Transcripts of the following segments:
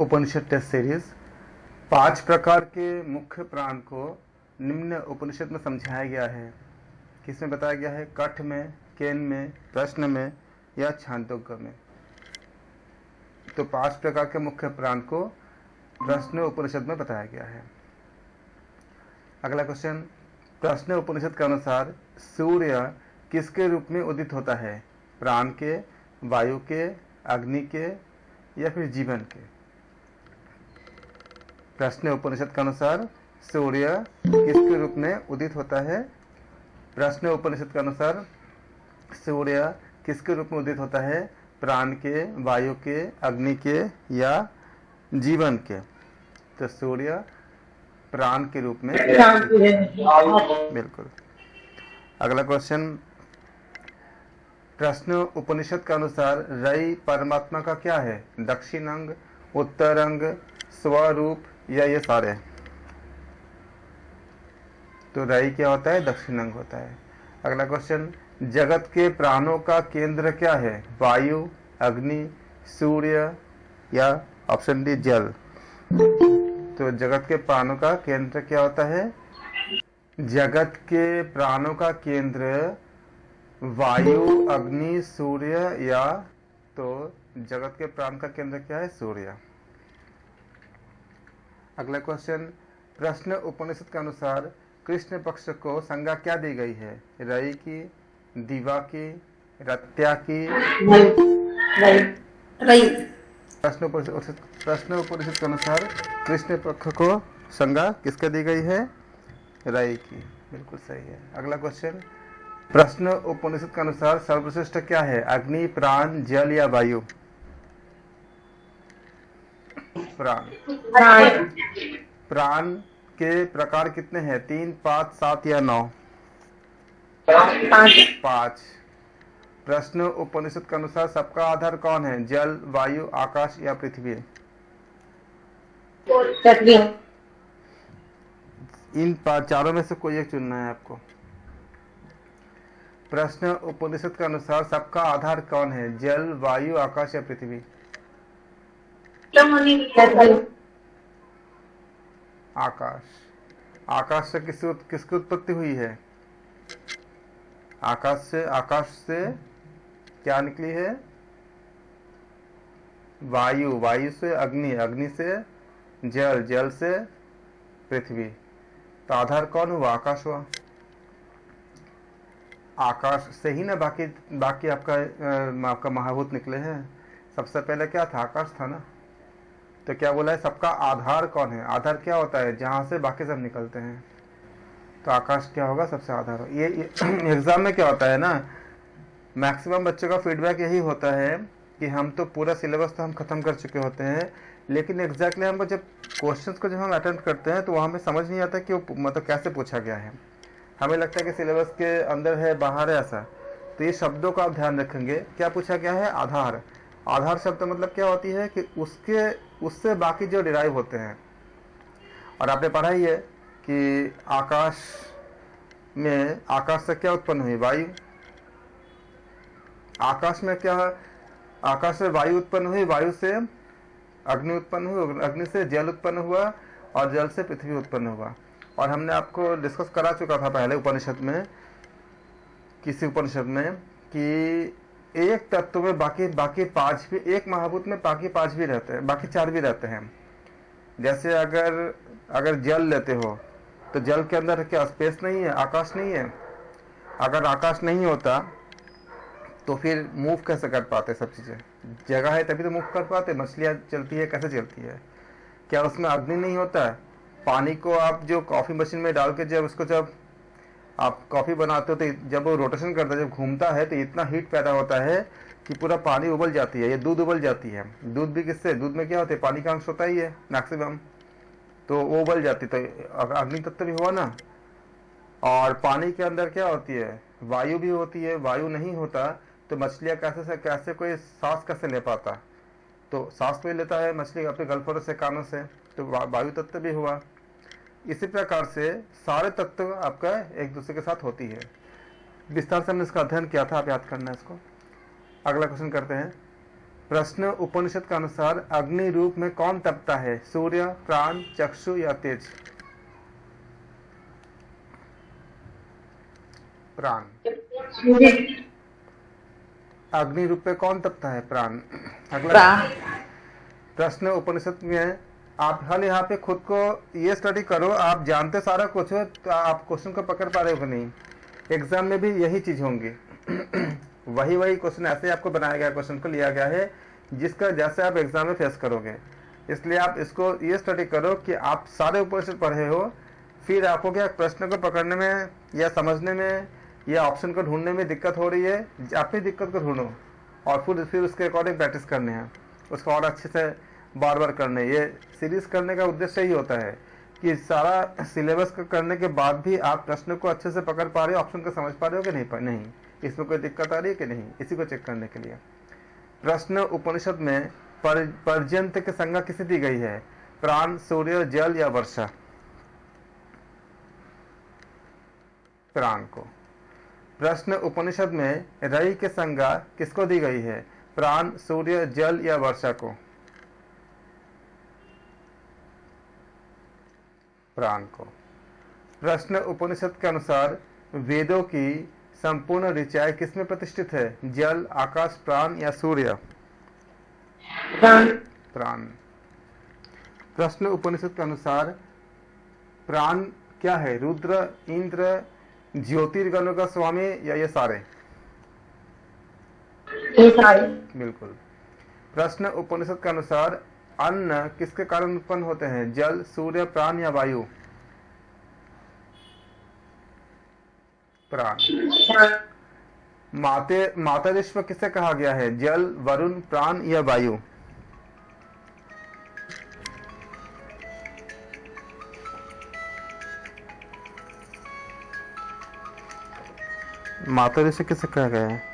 उपनिषद test series. 5 प्रकार के मुख्य प्राण को निम्न उपनिषद में समझाया गया है। किसमें बताया गया है? कठ में, केन में, प्रश्न में या छांदोग्य में। तो 5 प्रकार के मुख्य प्राण को प्रश्न उपनिषद में बताया गया है। अगला क्वेश्चन, प्रश्न उपनिषद के अनुसार सूर्य किसके रूप में उदित होता है? प्राण के, वायु के, अग्नि के या फिर जीवन के? प्रश्न उपनिषद के अनुसार सूर्य किसके रूप में उदित होता है? प्रश्न उपनिषद के अनुसार सूर्य किसके रूप में उदित होता है? प्राण के, वायु के, अग्नि के या जीवन के? तो सूर्य प्राण के रूप में। बिल्कुल। अगला क्वेश्चन, प्रश्न उपनिषद के अनुसार रई परमात्मा का क्या है? दक्षिण अंग, उत्तर अंग, स्वरूप या ये सारे? तो रई क्या होता है? दक्षिण अंग होता है। अगला क्वेश्चन, जगत के प्राणों का केंद्र क्या है? वायु, अग्नि, सूर्य या ऑप्शन डी जल? तो जगत के प्राणों का केंद्र क्या होता है? जगत के प्राणों का केंद्र वायु, अग्नि, सूर्य या? तो जगत के प्राण का केंद्र क्या है? सूर्य। अगला क्वेश्चन, प्रश्न उपनिषद के अनुसार कृष्ण पक्ष को संज्ञा क्या दी गई है? रई की, दिवा की, रत्या की? रई। प्रश्न उपनिषद के अनुसार कृष्ण पक्ष को संज्ञा किसके दी गई है? रई की। बिल्कुल सही है। अगला क्वेश्चन, प्रश्न उपनिषद के अनुसार सर्वश्रेष्ठ क्या है? अग्नि, प्राण, जल या वायु? प्राण। प्राण के प्रकार कितने हैं? 3, 5, 7 या 9? 5। प्रश्न उपनिषद के अनुसार सबका आधार कौन है? जल, वायु, आकाश या पृथ्वी? इन चारों में से कोई एक चुनना है आपको। प्रश्न उपनिषद के अनुसार सबका आधार कौन है? जल, वायु, आकाश या पृथ्वी? आकाश। आकाश से किसकी उत्पत्ति हुई है? आकाश से क्या निकली है? वायु, वायु से अग्नि, अग्नि से जल, जल से पृथ्वी। तो आधार कौन हुआ? आकाश हुआ। आकाश से ही ना बाकी आपका महाभूत निकले हैं। सबसे पहले क्या था? आकाश था ना। तो क्या बोला है? सबका आधार कौन है? आधार क्या होता है? जहां से बाकी सब निकलते हैं। तो आकाश क्या होगा? सबसे आधार हो। ये एग्जाम में क्या होता है ना, मैक्सिमम बच्चों का फीडबैक यही होता है कि हम तो पूरा सिलेबस तो हम खत्म कर चुके होते हैं, लेकिन एग्जैक्टली हमको जब क्वेश्चंस को जब हम अटेम्प्ट करते हैं तो वहाँ हमें समझ नहीं आता कि वो मतलब कैसे पूछा गया है। हमें लगता है कि सिलेबस के अंदर है, बाहर है, ऐसा। तो ये शब्दों का आप ध्यान रखेंगे। क्या पूछा गया है? आधार। आधार शब्द मतलब क्या होती है कि उससे बाकी जो डिराइव होते हैं। और आपने पढ़ा ही है कि आकाश से क्या उत्पन्न हुई? वायु। आकाश में क्या? आकाश से वायु उत्पन्न हुई, वायु से अग्नि उत्पन्न हुई, अग्नि से जल उत्पन्न हुआ और जल से पृथ्वी उत्पन्न हुआ। और हमने आपको डिस्कस करा चुका था पहले उपनिषद में, किसी उपनिषद में, कि एक तत्व में बाकी 5 भी, एक महाभूत में बाकी 5 भी रहते हैं, बाकी 4 भी रहते हैं। जैसे अगर जल लेते हो तो जल के अंदर क्या स्पेस नहीं है? आकाश नहीं है। अगर आकाश नहीं होता तो फिर मूव कैसे कर पाते? सब चीजें जगह है तभी तो मूव कर पाते। मछलियां चलती है, कैसे चलती है? क्या उसमें अग्नि नहीं होता है? पानी को आप जो कॉफी मशीन में डाल के जब आप कॉफी बनाते हो तो जब वो रोटेशन करता है, जब घूमता है तो इतना हीट पैदा होता है कि पूरा पानी उबल जाती है, ये दूध उबल जाती है। दूध भी किससे? दूध में क्या होता है? पानी का अंश होता ही है मैक्सिमम, तो वो उबल जाती। तो अग्नि तत्व भी हुआ ना। और पानी के अंदर क्या होती है? वायु भी होती है। वायु नहीं होता तो मछलियां कैसे कोई सांस कैसे ले पाता? तो सांस तो लेता है मछली अपने गलफड़ों से, कानों से। तो वायु तत्व भी हुआ। इसी प्रकार से सारे तत्व आपका एक दूसरे के साथ होती है। विस्तार से हमने इसका अध्ययन किया था, आप याद करना है इसको। अगला क्वेश्चन करते हैं। प्रश्न उपनिषद के अनुसार अग्नि रूप में कौन तपता है? सूर्य, प्राण, चक्षु या तेज? प्राण। अग्नि रूप में कौन तपता है? प्राण। अगला प्रश्न उपनिषद में आप हल यहाँ पे खुद को ये स्टडी करो, आप जानते सारा कुछ हो तो आप क्वेश्चन को पकड़ पा रहे हो कि नहीं। एग्जाम में भी यही चीज होंगी वही क्वेश्चन ऐसे आपको बनाया गया, क्वेश्चन को लिया गया है जिसका जैसे आप एग्जाम में फेस करोगे। इसलिए आप इसको ये स्टडी करो कि आप सारे उपनिषद पढ़े हो, फिर आपको क्या प्रश्न को पकड़ने में या समझने में या ऑप्शन को ढूंढने में दिक्कत हो रही है, अपनी दिक्कत को ढूंढो और फिर उसके अकॉर्डिंग प्रैक्टिस करने हैं, उसको और अच्छे से बार बार करने। ये सीरीज करने का उद्देश्य ही होता है कि सारा सिलेबस को करने के बाद भी आप प्रश्न को अच्छे से पकड़ पा रहे हो, ऑप्शन को समझ पा रहे हो कि नहीं, इसमें कोई दिक्कत आ रही है कि नहीं, इसी को चेक करने के लिए। प्रश्न उपनिषद में पर्जन्य की संज्ञा किसे दी गई है? प्राण, सूर्य, जल या वर्षा? प्राण को। प्रश्न उपनिषद में रई की संज्ञा किसको दी गई है? प्राण, सूर्य, जल या वर्षा को? प्राण को। प्रश्न उपनिषद के अनुसार वेदों की संपूर्ण ऋचाएं किसमें प्रतिष्ठित है? जल, आकाश, प्राण या सूर्य? प्राण। प्रश्न उपनिषद के अनुसार प्राण क्या है? रुद्र, इंद्र, ज्योतिर्गणों का स्वामी या ये सारे? बिल्कुल। प्रश्न उपनिषद के अनुसार अन्न किसके कारण उत्पन्न होते हैं? जल, सूर्य, प्राण या वायु? प्राण। मातरिश्व किसे कहा गया है? जल, वरुण, प्राण या वायु? मातरिश्व किसे कहा गया है?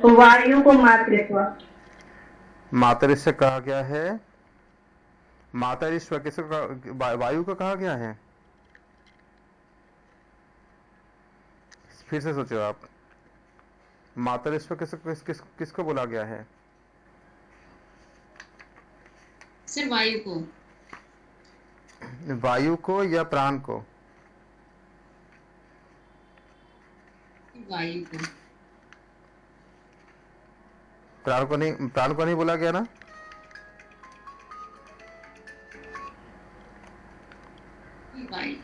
वायु को मातरिश्व। मातरिश्व कहा गया है। मातरिश्व किसे वायु को कहा गया है? फिर से सोचो आप, मातरिश्व किसको बोला गया है? सिर्फ वायु को। वायु को या प्राण को? वायु को। प्राण को नहीं बोला गया ना? वायु।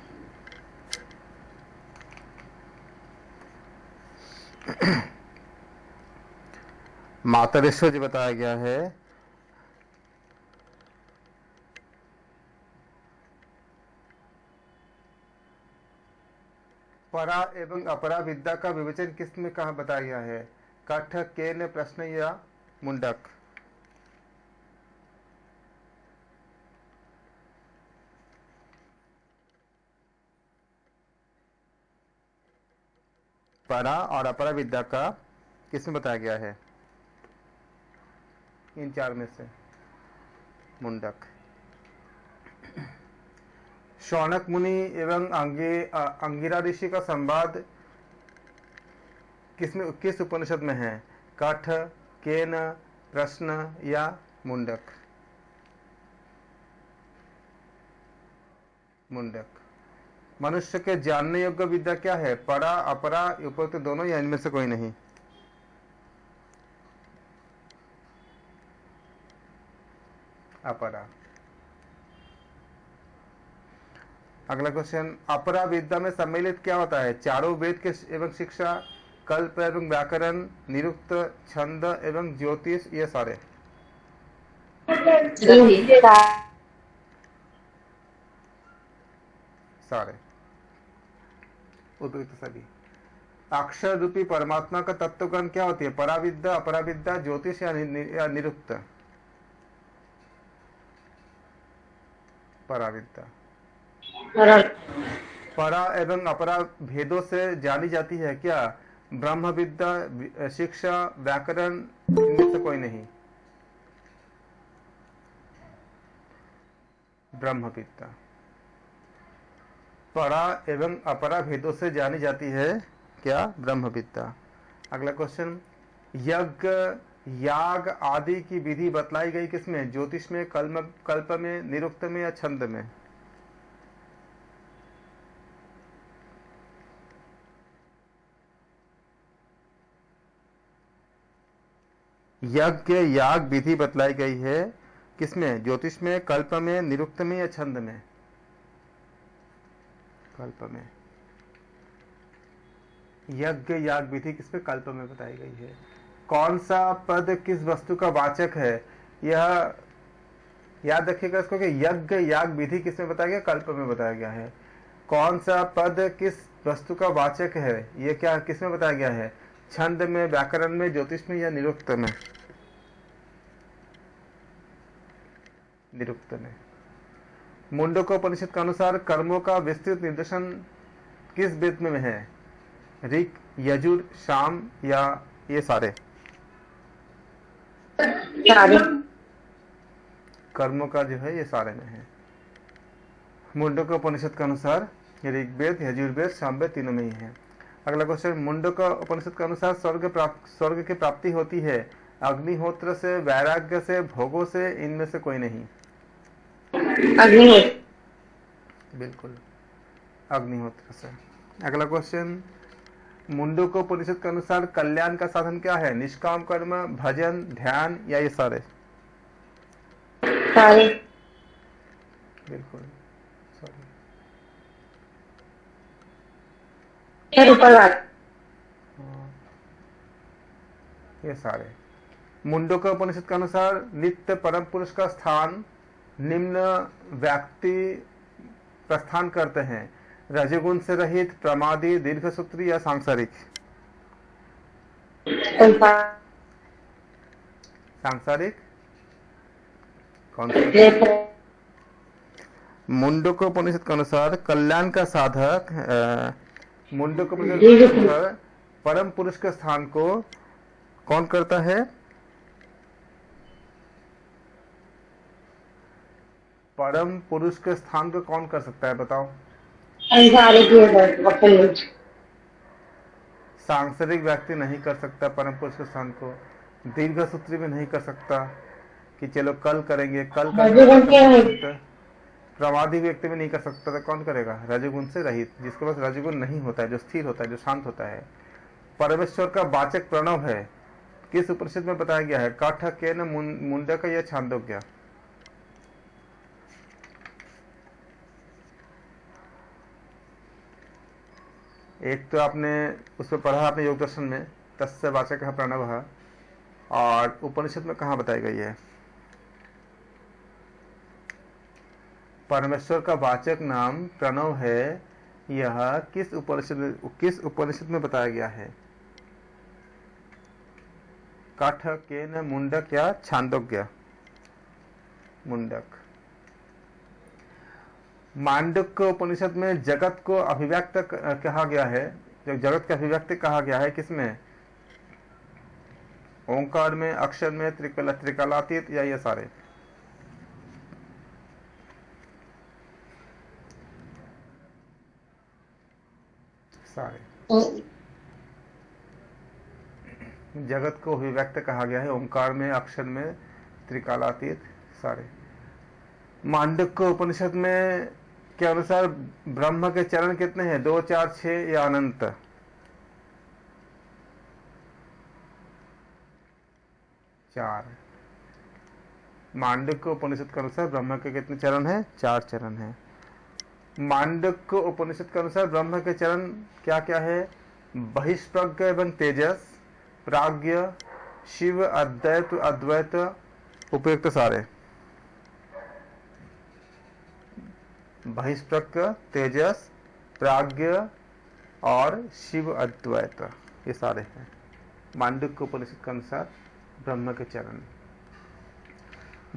मातरिश्व जी बताया गया है। परा एवं अपरा विद्या का विवेचन किस में कहा बताया गया है? कठ, केन, प्रश्न या मुंडक? परा और अपरा विद्या का किस में बताया गया है? इन चार में से मुंडक। शौनक मुनि एवं अंगिरा ऋषि का संवाद किस उपनिषद में है? कठ, केन, प्रश्न या मुंडक? मुंडक। मनुष्य के जानने योग्य विद्या क्या है? परा, अपरा, उपरोक्त दोनों या इनमें से कोई नहीं? अपरा। अगला क्वेश्चन, अपरा विद्या में सम्मिलित क्या होता है? चारों वेद के एवं शिक्षा, कल्प एवं व्याकरण, निरुक्त, छंद एवं ज्योतिष, ये सारे? सारे उपयुक्त सभी। अक्षर रूपी परमात्मा का तत्वज्ञान क्या होती है? पराविद्या, अपराविद्या, ज्योतिष या निरुक्त? पराविद्या। परा एवं अपरा भेदों से जानी जाती है क्या? ब्रह्म विद्या, शिक्षा, व्याकरण, इनमें से कोई नहीं? ब्रह्म विद्या। परा एवं अपरा भेदों से जानी जाती है क्या? ब्रह्म विद्या। अगला क्वेश्चन, यज्ञ याग आदि की विधि बतलाई गई किसमें? ज्योतिष में, कल्प में, निरुक्त में या छंद में? यज्ञ याग विधि बतलाई गई है किसमें? ज्योतिष में, कल्प में, निरुक्त में या छंद में? कल्प में। यज्ञ याग विधि किसमें? कल्प में बताई गई है। कौन सा पद किस वस्तु का वाचक है? यह याद रखिएगा इसको कि यज्ञ याग विधि किसमें बताया गया? कल्प में बताया गया है। कौन सा पद किस वस्तु का वाचक है? यह क्या किसमें बताया गया है? छंद में, व्याकरण में, ज्योतिष में या निरुक्त में? निरुक्त में। मुंडकोपनिषद के अनुसार कर्मों का विस्तृत निर्देशन किस वेद में है? ऋक, यजुर, साम या ये सारे? कर्मों का जो है ये सारे में है। मुंडकोपनिषद के अनुसार ऋग्वेद, यजुर्वेद, सामवेद तीनों में ही है। अगला क्वेश्चन, मुंडकोपनिषद के अनुसार स्वर्ग की प्राप्ति होती है अग्निहोत्र से, वैराग्य से, भोगों से, इनमें से कोई नहीं। अग्निहोत्र। बिल्कुल अग्निहोत्र से। अगला क्वेश्चन, मुंडकोपनिषद के अनुसार कल्याण का साधन क्या है? निष्काम कर्म, भजन, ध्यान या ये सारे? सारे। बिल्कुल सॉरी। फिर ऊपर बात। ये सारे। मुंडकोपनिषद के अनुसार नित्य परम पुरुष का स्थान निम्न व्यक्ति प्रस्थान करते हैं: रजोगुण से रहित, प्रमादी, दीर्घसूत्री या सांसारिक? सांसारिक कौन सा? मुंडकोपनिषद के अनुसार कल्याण का साधक मुंडकोपनिषद के अनुसार परम पुरुष के स्थान को कौन करता है? परम पुरुष के स्थान को कौन कर सकता है बताओ? सांसारिक व्यक्ति नहीं कर सकता परम पुरुष के स्थान को। दीर्घ सूत्री भी नहीं कर सकता कि चलो कल करेंगे, कल करेंगे। प्रमादी व्यक्ति भी नहीं कर सकता, तो कौन करेगा? रजोगुण से रहित, जिसके पास रजोगुण नहीं होता है, जो स्थिर होता है, जो शांत होता है। परमेश्वर का वाचक प्रणव है किस उपनिषद में बताया गया है? काठ, केन, मुंडक या छांदोग्य? एक तो आपने उसमें पढ़ा आपने योग दर्शन में, तस्य वाचक प्रणव, और उपनिषद में कहाँ बताई गई है? परमेश्वर का वाचक नाम प्रणव है, यह किस उपनिषद में बताया गया है? काठ, केन, मुंडक या छांदोग्य? मुंडक। मांडुक्य उपनिषद में जगत को अभिव्यक्त कहा गया है, जो जगत का अभिव्यक्ति कहा गया है किसमें? ओंकार में, अक्षर में, त्रिकालातीत या ये सारे? सारे। जगत को अभिव्यक्त कहा गया है ओंकार में, अक्षर में, त्रिकालातीत, सारे। मांडुक्य उपनिषद में के अनुसार ब्रह्म के चरण कितने हैं? 2, 4, 6 या अनंत? 4। मांडुक्य उपनिषद के अनुसार ब्रह्म के कितने चरण हैं? 4 चरण हैं। मांडुक्य उपनिषद के अनुसार ब्रह्म के चरण क्या क्या है? बहिष्प्रज्ञ एवं तेजस, प्राज्ञ, शिव, अद्वैत, अद्वैत, उपयुक्त सारे। बहिष्प्रज्ञ, तेजस, प्राज्ञ और शिव, अद्वैत, ये सारे हैं मांडुक्य उपनिषद के अनुसार ब्रह्म के चरण।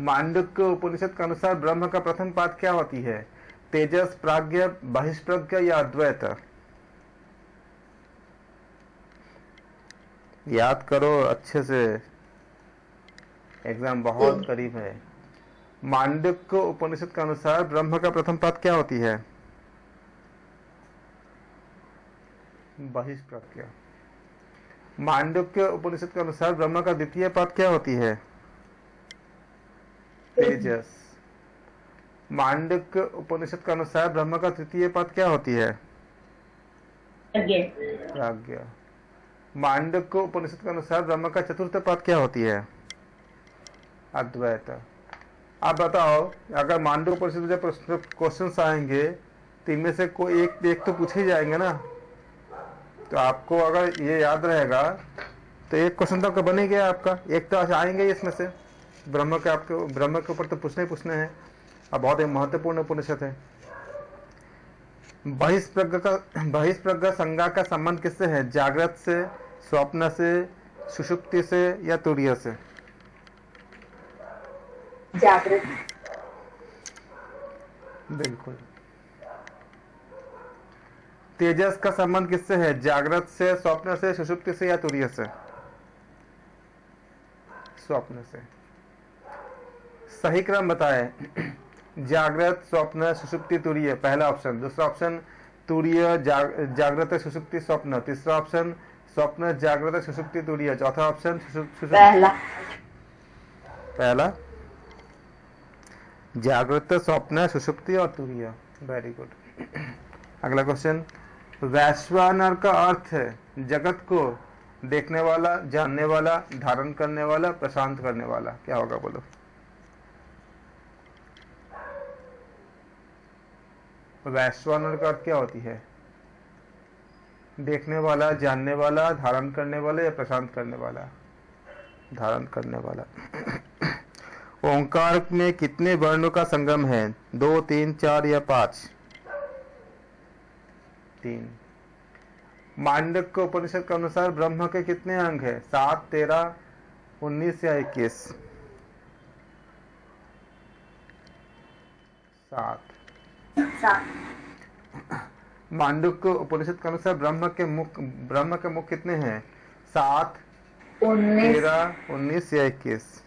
मांडुक्य उपनिषद के अनुसार ब्रह्म का प्रथम पाद क्या होती है? तेजस, प्राज्ञ, बहिष्प्रज्ञ या अद्वैत? याद करो अच्छे से, एग्जाम बहुत करीब है। मांडुक्य उपनिषद के अनुसार ब्रह्म का प्रथम पाद क्या होती है? बहिष्प्रज्ञ। मांडुक्य उपनिषद के अनुसार ब्रह्म का द्वितीय पद क्या होती है? तेजस। मांडुक्य उपनिषद के अनुसार ब्रह्म का तृतीय पद क्या होती है? प्राज्ञा। मांडुक्य उपनिषद के अनुसार ब्रह्म का चतुर्थ पद क्या होती है? अद्वैत। आप बताओ, अगर मांडुक्य उपनिषद में प्रश्न क्वेश्चंस आएंगे तो इनमें से कोई एक तो पूछे ही जाएंगे ना, तो आपको अगर ये याद रहेगा तो एक क्वेश्चन तो आपका बन ही गया, आपका एक तो आएंगे इसमें से। ब्रह्म के ऊपर तो पूछने ही पूछने हैं, और बहुत ही महत्वपूर्ण उपनिषद है। बहिष्प्रज्ञा संज्ञा का संबंध किससे है? जागृत से, स्वप्न से, सुषुप्ति से या तुरीय से? जागृत। बिल्कुल। तेजस का संबंध किससे है? जागृत से, स्वप्न से, सुषुप्ति से या तुरीय से? स्वप्न से। सही क्रम बताएं। जागृत, स्वप्न, सुषुप्ति, तुरीय, पहला ऑप्शन। दूसरा ऑप्शन तुरीय, जागृत, सुषुप्ति, स्वप्न। तीसरा ऑप्शन स्वप्न, जागृत, सुषुप्ति, तुरीय। चौथा ऑप्शन पहला जागृत, स्वप्न, सुषुप्ति और तुरीय। Very good. अगला क्वेश्चन, वैश्वानर का अर्थ है जगत को देखने वाला, जानने वाला, धारण करने वाला, प्रशांत करने वाला। क्या होगा बोलो? वैश्वानर का अर्थ क्या होती है? देखने वाला, जानने वाला, धारण करने वाला या प्रशांत करने वाला? धारण करने वाला। ओंकार में कितने वर्णों का संगम है? 2, 3, 4 या 5? 3। मांडुक्य उपनिषद के अनुसार ब्रह्म के कितने अंग है? 7, 13, 19 या 21? 7। मांडुक्य उपनिषद के अनुसार ब्रह्म के मुख कितने हैं? 7, 13, 19 या 21?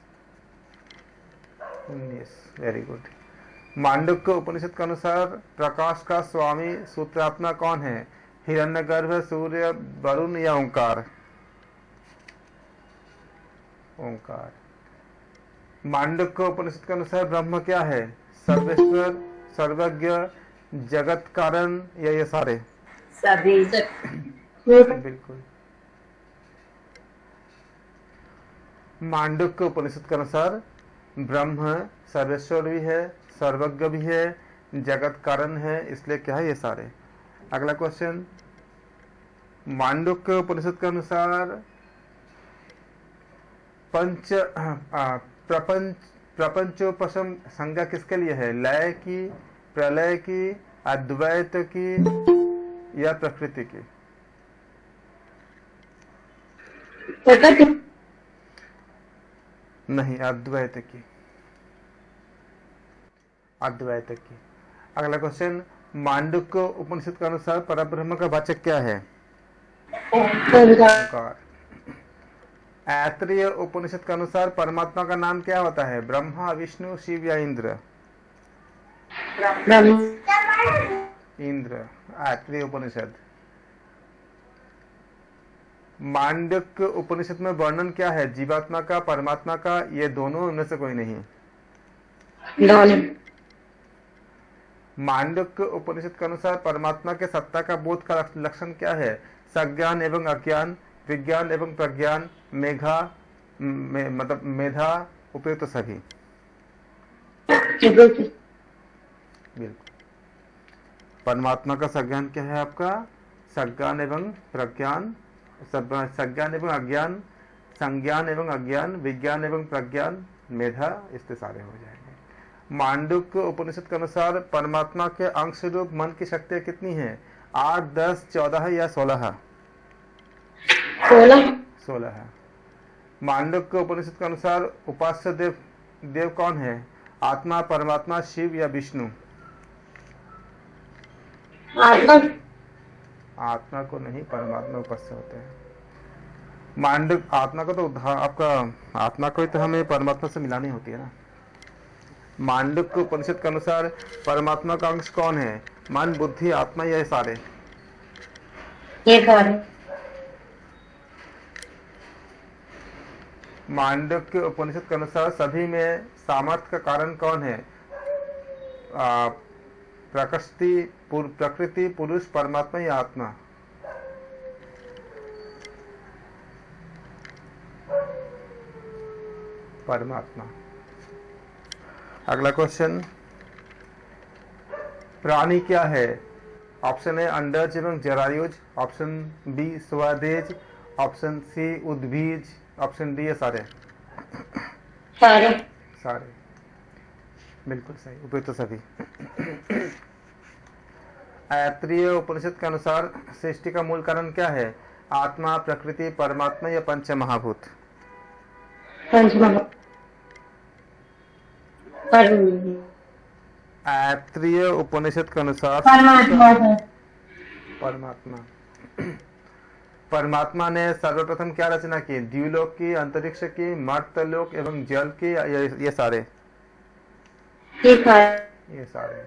19। Very good. मांडुक्य उपनिषद के अनुसार प्रकाश का स्वामी सूत्रात्मा कौन है? हिरण्यगर्भ, सूर्य, वरुण या ओंकार? ओंकार। मांडुक्य उपनिषद के अनुसार ब्रह्म क्या है? सर्वेश्वर, सर्वज्ञ, जगत कारण या ये सारे? सभी। बिल्कुल। मांडुक्य उपनिषद के अनुसार ब्रह्म सर्वेश्वर भी है, सर्वज्ञ भी है, जगत कारण है, इसलिए क्या है? ये सारे। अगला क्वेश्चन, मांडुक्य उपनिषद के अनुसार प्रपंचोपशम संज्ञा किसके लिए है? लय की, प्रलय की, अद्वैत की या प्रकृति की? नहीं, अद्वैत की। अद्वैत की। अगला क्वेश्चन, मांडुक्य उपनिषद के अनुसार परब्रह्म का वाचक क्या है? ओंकार। ऐत्रेय उपनिषद के अनुसार परमात्मा का नाम क्या होता है? ब्रह्मा, विष्णु, शिव या इंद्र? इंद्र। ऐत्रेय उपनिषद। मांडुक्य उपनिषद में वर्णन क्या है? जीवात्मा का, परमात्मा का, ये दोनों में से कोई नहीं? मांडुक्य उपनिषद के अनुसार परमात्मा के सत्ता का बोध का लक्षण क्या है? सज्ञान एवं अज्ञान, विज्ञान एवं प्रज्ञान, मतलब मेधा, उपयुक्त तो सभी। बिल्कुल। परमात्मा का सज्ञान क्या है आपका? सज्ञान एवं प्रज्ञान, सज्ञान एवं अज्ञान, संज्ञान एवं अज्ञान, विज्ञान एवं प्रज्ञान, मेधा, इससे सारे हो जाएंगे। मांडुक्य उपनिषद के अनुसार परमात्मा के अंश रूप मन की शक्तियां कितनी हैं? 8, 10, 14 या 16? 16 है। मांडुक्य उपनिषद के अनुसार उपास्य देव कौन है? आत्मा, परमात्मा, शिव या विष्णु? आत्मा को नहीं, परमात्मा उपास्य होते हैं। आत्मा को तो आपका आत्मा को ही तो हमें परमात्मा से मिलानी होती है ना। मांडुक्य उपनिषद के अनुसार परमात्मा का अंश कौन है? मन, बुद्धि, आत्मा या सारे? ये सारे। मांडव्य उपनिषद के अनुसार सभी में सामर्थ्य का कारण कौन है? प्रकृति, पुरुष, परमात्मा या आत्मा? परमात्मा। अगला क्वेश्चन, प्राणी क्या है? ऑप्शन ए अंडज एवं जरायुज, ऑप्शन बी स्वदेज, ऑप्शन सी उद्भिज, ऑप्शन डी ये सारे। सारे बिल्कुल सही, उपयुक्त सभी। ऐत्रेय उपनिषद के अनुसार सृष्टि का मूल कारण क्या है? आत्मा, प्रकृति, परमात्मा या पंच महाभूत? ऐत्रेय उपनिषद के अनुसार परमात्मा। परमात्मा ने सर्वप्रथम क्या रचना की? द्युलोक की, अंतरिक्ष की, मर्त्यलोक एवं जल की, ये सारे? ये सारे।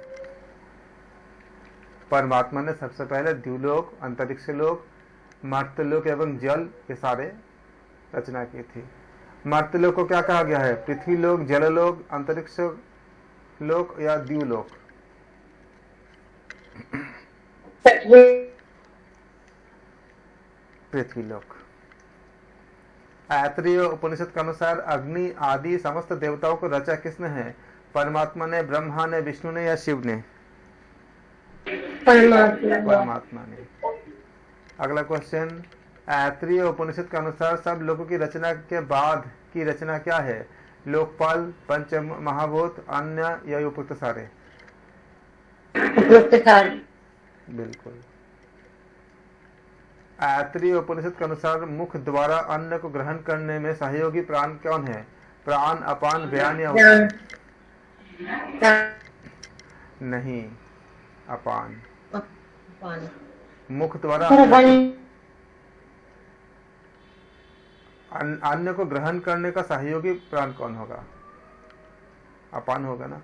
परमात्मा ने सबसे पहले द्युलोक, अंतरिक्ष लोक, मर्त्यलोक एवं जल, ये सारे रचना की थी। मर्त्यलोक को क्या कहा गया है? पृथ्वी लोक, जललोक, अंतरिक्ष लोक या द्युलोक? पृथ्वी लोक। ऐत्रेय उपनिषद के अनुसार अग्नि आदि समस्त देवताओं को रचा किसने है? परमात्मा ने, ब्रह्मा ने, विष्णु ने या शिव ने? परमात्मा ने। अगला क्वेश्चन, ऐत्रेय उपनिषद के अनुसार सब लोगों की रचना के बाद की रचना क्या है? लोकपाल, पंच महाभूत, अन्य या उपयुक्त सारे? बिल्कुल। ऐत्रेय उपनिषद के अनुसार मुख द्वारा अन्न को ग्रहण करने में सहयोगी प्राण कौन है? प्राण, अपान, व्यान या उदान? नहीं, अपान। मुख द्वारा अन्न को ग्रहण करने का सहयोगी प्राण कौन होगा? अपान होगा ना।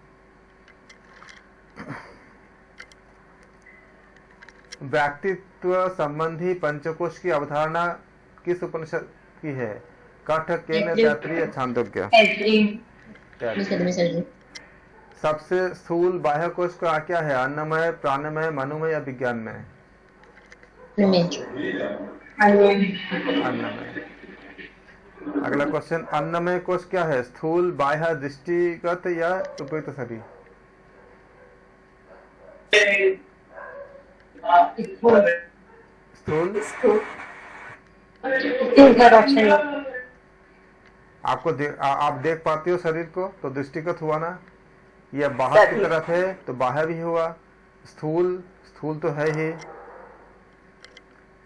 व्यक्तित्व संबंधी पंचकोश की अवधारणा किस उपनिषद की है? कठ, केन, तैत्तिरीय, छांदोग्य? सबसे स्थूल बाह्य कोश का क्या है? अन्नमय, प्राणमय, मनोमय या विज्ञानमय? अन्नमय। अगला क्वेश्चन, अन्नमय कोश क्या है? स्थूल, बाह्य, दृष्टिगत या उपयुक्त सभी? स्थूल। आप देख पाते हो शरीर को तो दृष्टिगत हुआ ना। यह बाहर की तरफ है तो बाह्य भी हुआ। स्थूल तो है ही।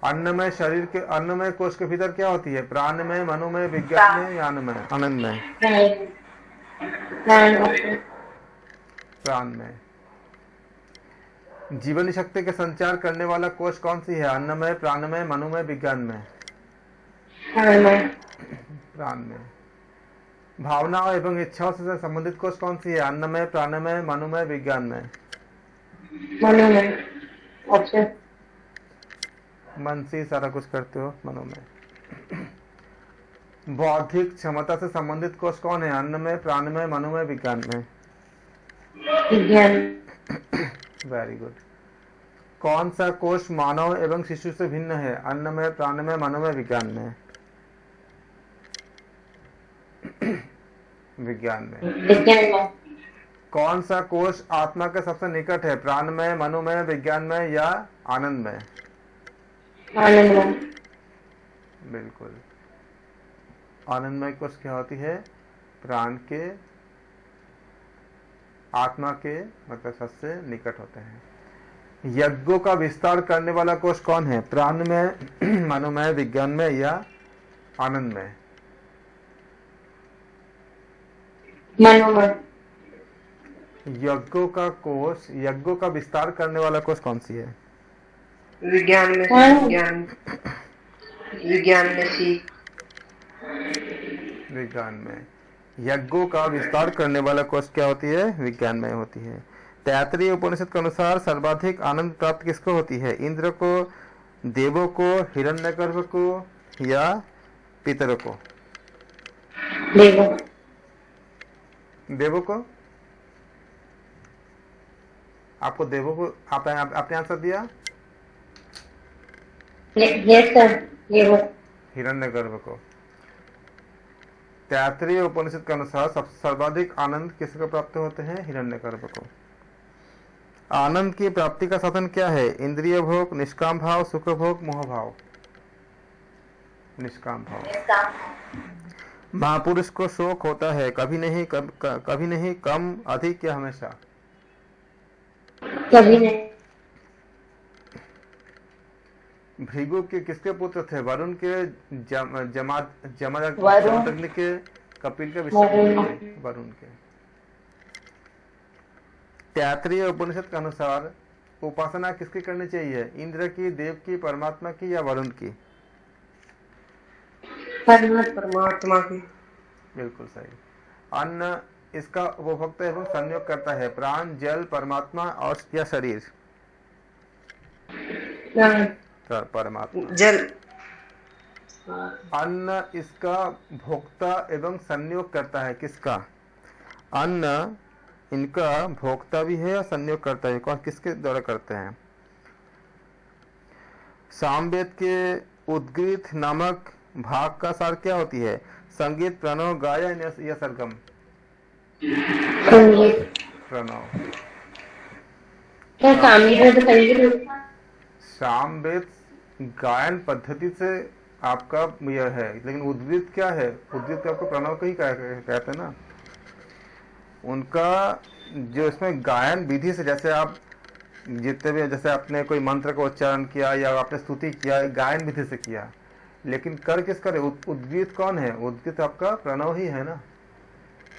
अन्नमय शरीर के, अन्नमय कोश के भीतर क्या होती है? प्राणमय, मनोमय, विज्ञानमय या आनंदमय? आनंदमय। प्राणमय। जीवनी शक्ति के संचार करने वाला कोश कौन सी है? अन्नमय, प्राणमय, मनोमय, विज्ञानमय? प्राणमय। भावनाओं एवं इच्छाओं से संबंधित कोश कौन सी है? अन्नमय, प्राणमय, मनोमय, विज्ञानमय? मन से सारा कुछ करते हो, मनोमय। बौद्धिक क्षमता से संबंधित कोश कौन है? अन्नमय, प्राणमय, मनोमय, विज्ञानमय? Very good. कौन सा कोश मानव एवं शिशु से भिन्न है? अन्नमय, प्राणमय, मनोमय, विज्ञानमय? विज्ञानमय। कौन सा कोश आत्मा के सबसे निकट है? प्राणमय, मनोमय, विज्ञानमय या आनंदमय? बिल्कुल। आनंदमय कोश क्या होती है? प्राण के, आत्मा के मतलब सबसे निकट होते हैं। यज्ञों का विस्तार करने वाला कोश कौन है? प्राणमय, मनोमय, विज्ञानमय या आनंदमय? यज्ञों का कोश, यज्ञों का विस्तार करने वाला कोश कौन सी है? विज्ञान में विज्ञान में। यज्ञों का विस्तार करने वाला कोश क्या होती है? विज्ञान में होती है। तैत्तिरीय उपनिषद के अनुसार सर्वाधिक आनंद प्राप्त किसको होती है? इंद्र को, देवों को, हिरण्यगर्भ को या पितरों को? देवो। देवो को, आपको देवो को आपने आंसर दिया। यस सर, देवो। हिरण्यगर्भ को। तैत्तरीय उपनिषद के अनुसार सबसे सर्वाधिक आनंद किसको प्राप्त होते हैं? हिरण्यगर्भ को। आनंद की प्राप्ति का साधन क्या है? इंद्रिय भोग, निष्काम भाव, सुख भोग, मोह भाव। निष्काम भाव। महापुरुष को शोक होता है, कभी नहीं कभी नहीं, कम, अधिक या हमेशा? कभी नहीं। भृगु के किसके पुत्र थे? वरुण के, वरुण। जमदग्नि के, कपिल के, विश्वामित्र के? वरुण के। तैत्तरीय उपनिषद के अनुसार उपासना किसकी करनी चाहिए? इंद्र की, देव की, परमात्मा की या वरुण की? परमात्मा की। बिल्कुल सही। अन्न इसका उपभोक्ता एवं संयोग करता है? प्राण, जल, परमात्मा और या शरीर? परमात्मा। जल। अन्न इसका भोक्ता एवं संयोग करता है किसका? अन्न इनका भोक्ता भी है या संयोग करता है? कौन किसके द्वारा करते हैं? सामवेद के उद्गीत नामक भाग का सार क्या होती है? संगीत, प्रणव, गायन या सरगम? संगीत। प्रणव। क्या संगीत? संगीत। सामवेद गायन पद्धति से आपका यह है, लेकिन उद्गीत क्या है? उद्गीत आपको प्रणव को ही कहते हैं ना। उनका जो इसमें गायन विधि से, जैसे आप जितने भी, जैसे आपने कोई मंत्र का उच्चारण किया या आपने स्तुति किया, गायन विधि से किया, लेकिन कर किस करे? उद्गीत कौन है? उद्गीत आपका प्रणव ही है ना।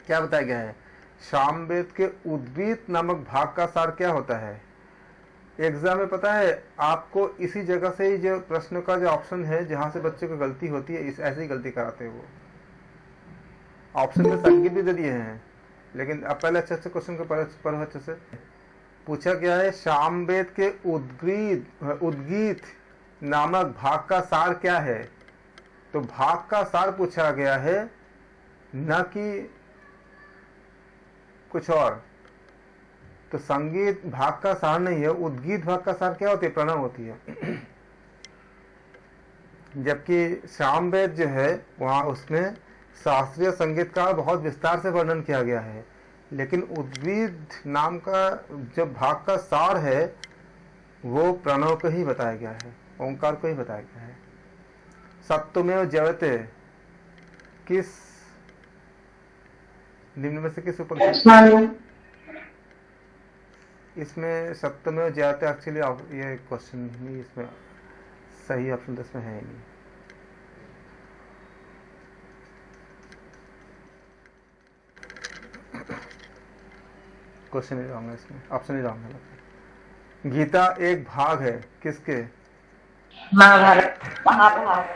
क्या बताया गया है? सामवेद के उद्गीत नामक भाग का सार क्या होता है? एग्जाम में पता है आपको इसी जगह से ही जो प्रश्न का जो ऑप्शन है, जहां से बच्चे को गलती होती है, इस ऐसे ही गलती कराते हैं वो। ऑप्शन में संगीत भी दे दिए हैं, लेकिन अब पहले अच्छे अच्छे क्वेश्चन को पढ़ो अच्छे से। पूछा गया है सामवेद के उद्गीत नामक भाग का सार क्या है? तो भाग का सार पूछा गया है, न कि कुछ और। तो संगीत भाग का सार नहीं है, उद्गीत भाग का सार क्या होती है? प्रणव होती है। जबकि सामवेद जो है वहां उसमें शास्त्रीय संगीत का बहुत विस्तार से वर्णन किया गया है, लेकिन उद्गीत नाम का जो भाग का सार है वो प्रणव को ही बताया गया है, ओंकार को ही बताया गया है। सत्यमेव जयते किस निम्न में से किस उपनिषद? इसमें सत्यमेव जयते एक्चुअली ये क्वेश्चन नहीं, इसमें सही ऑप्शन तो इसमें है ही नहीं। क्वेश्चन ही रॉन्ग है इसमें, ऑप्शन ही रॉन्ग है। गीता एक भाग है किसके? महाभारत। महाभारत।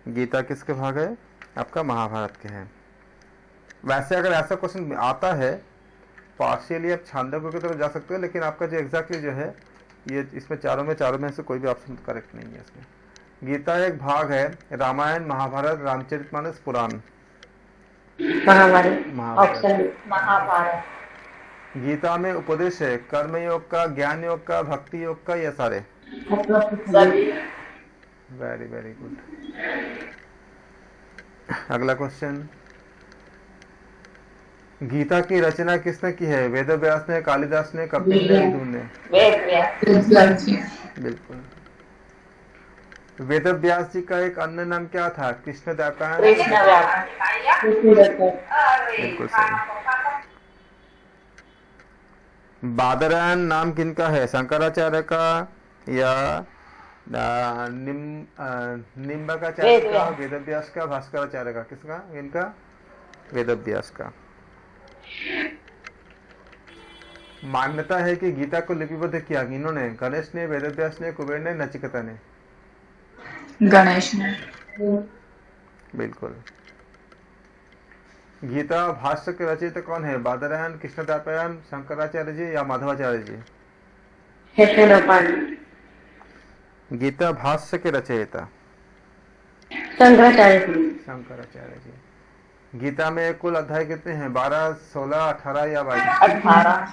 गीता किसके भाग है? आपका महाभारत के हैं। वैसे अगर ऐसा क्वेश्चन आता है पार्शियली आप छांदोग्य की तरफ जा सकते हो, लेकिन आपका जो एग्जैक्टली जो है ये इसमें चारों में से कोई भी ऑप्शन करेक्ट नहीं है इसमें। गीता एक भाग है रामायण, महाभारत, रामचरितमानस, पुराण? महाभारत। गीता में उपदेश है कर्म योग का, ज्ञान योग का, भक्ति योग का या सारे? Very very good. अगला क्वेश्चन, गीता की रचना किसने की है? वेद व्यास ने, कालिदास ने, कपिल ने, विदुर ने? बिल्कुल। वेद व्यास जी का एक अन्य नाम क्या था? कृष्ण द्वैपायन। बिल्कुल सही। बादरायण नाम किनका है? शंकराचार्य का या निम्बाकाचार्य का, वेदव्यास का, भास्कराचार्य का? किसका? इनका वेदव्यास का। मान्यता है कि गीता को लिपिबद्ध किया इन्होंने? गणेश ने, वेदव्यास ने, कुबेर ने, नचिकेता ने? गणेश ने। बिल्कुल। गीता भाष्य के रचयिता कौन है? बादरायण, कृष्ण द्वैपायन, शंकराचार्य जी या माधवाचार्य जी? शंकराचार्य। गीता भाष्य के रचयिता शंकराचार्य जी। शंकराचार्य जी। गीता में कुल अध्याय कितने हैं? 12, 16, 18 या 22? 18।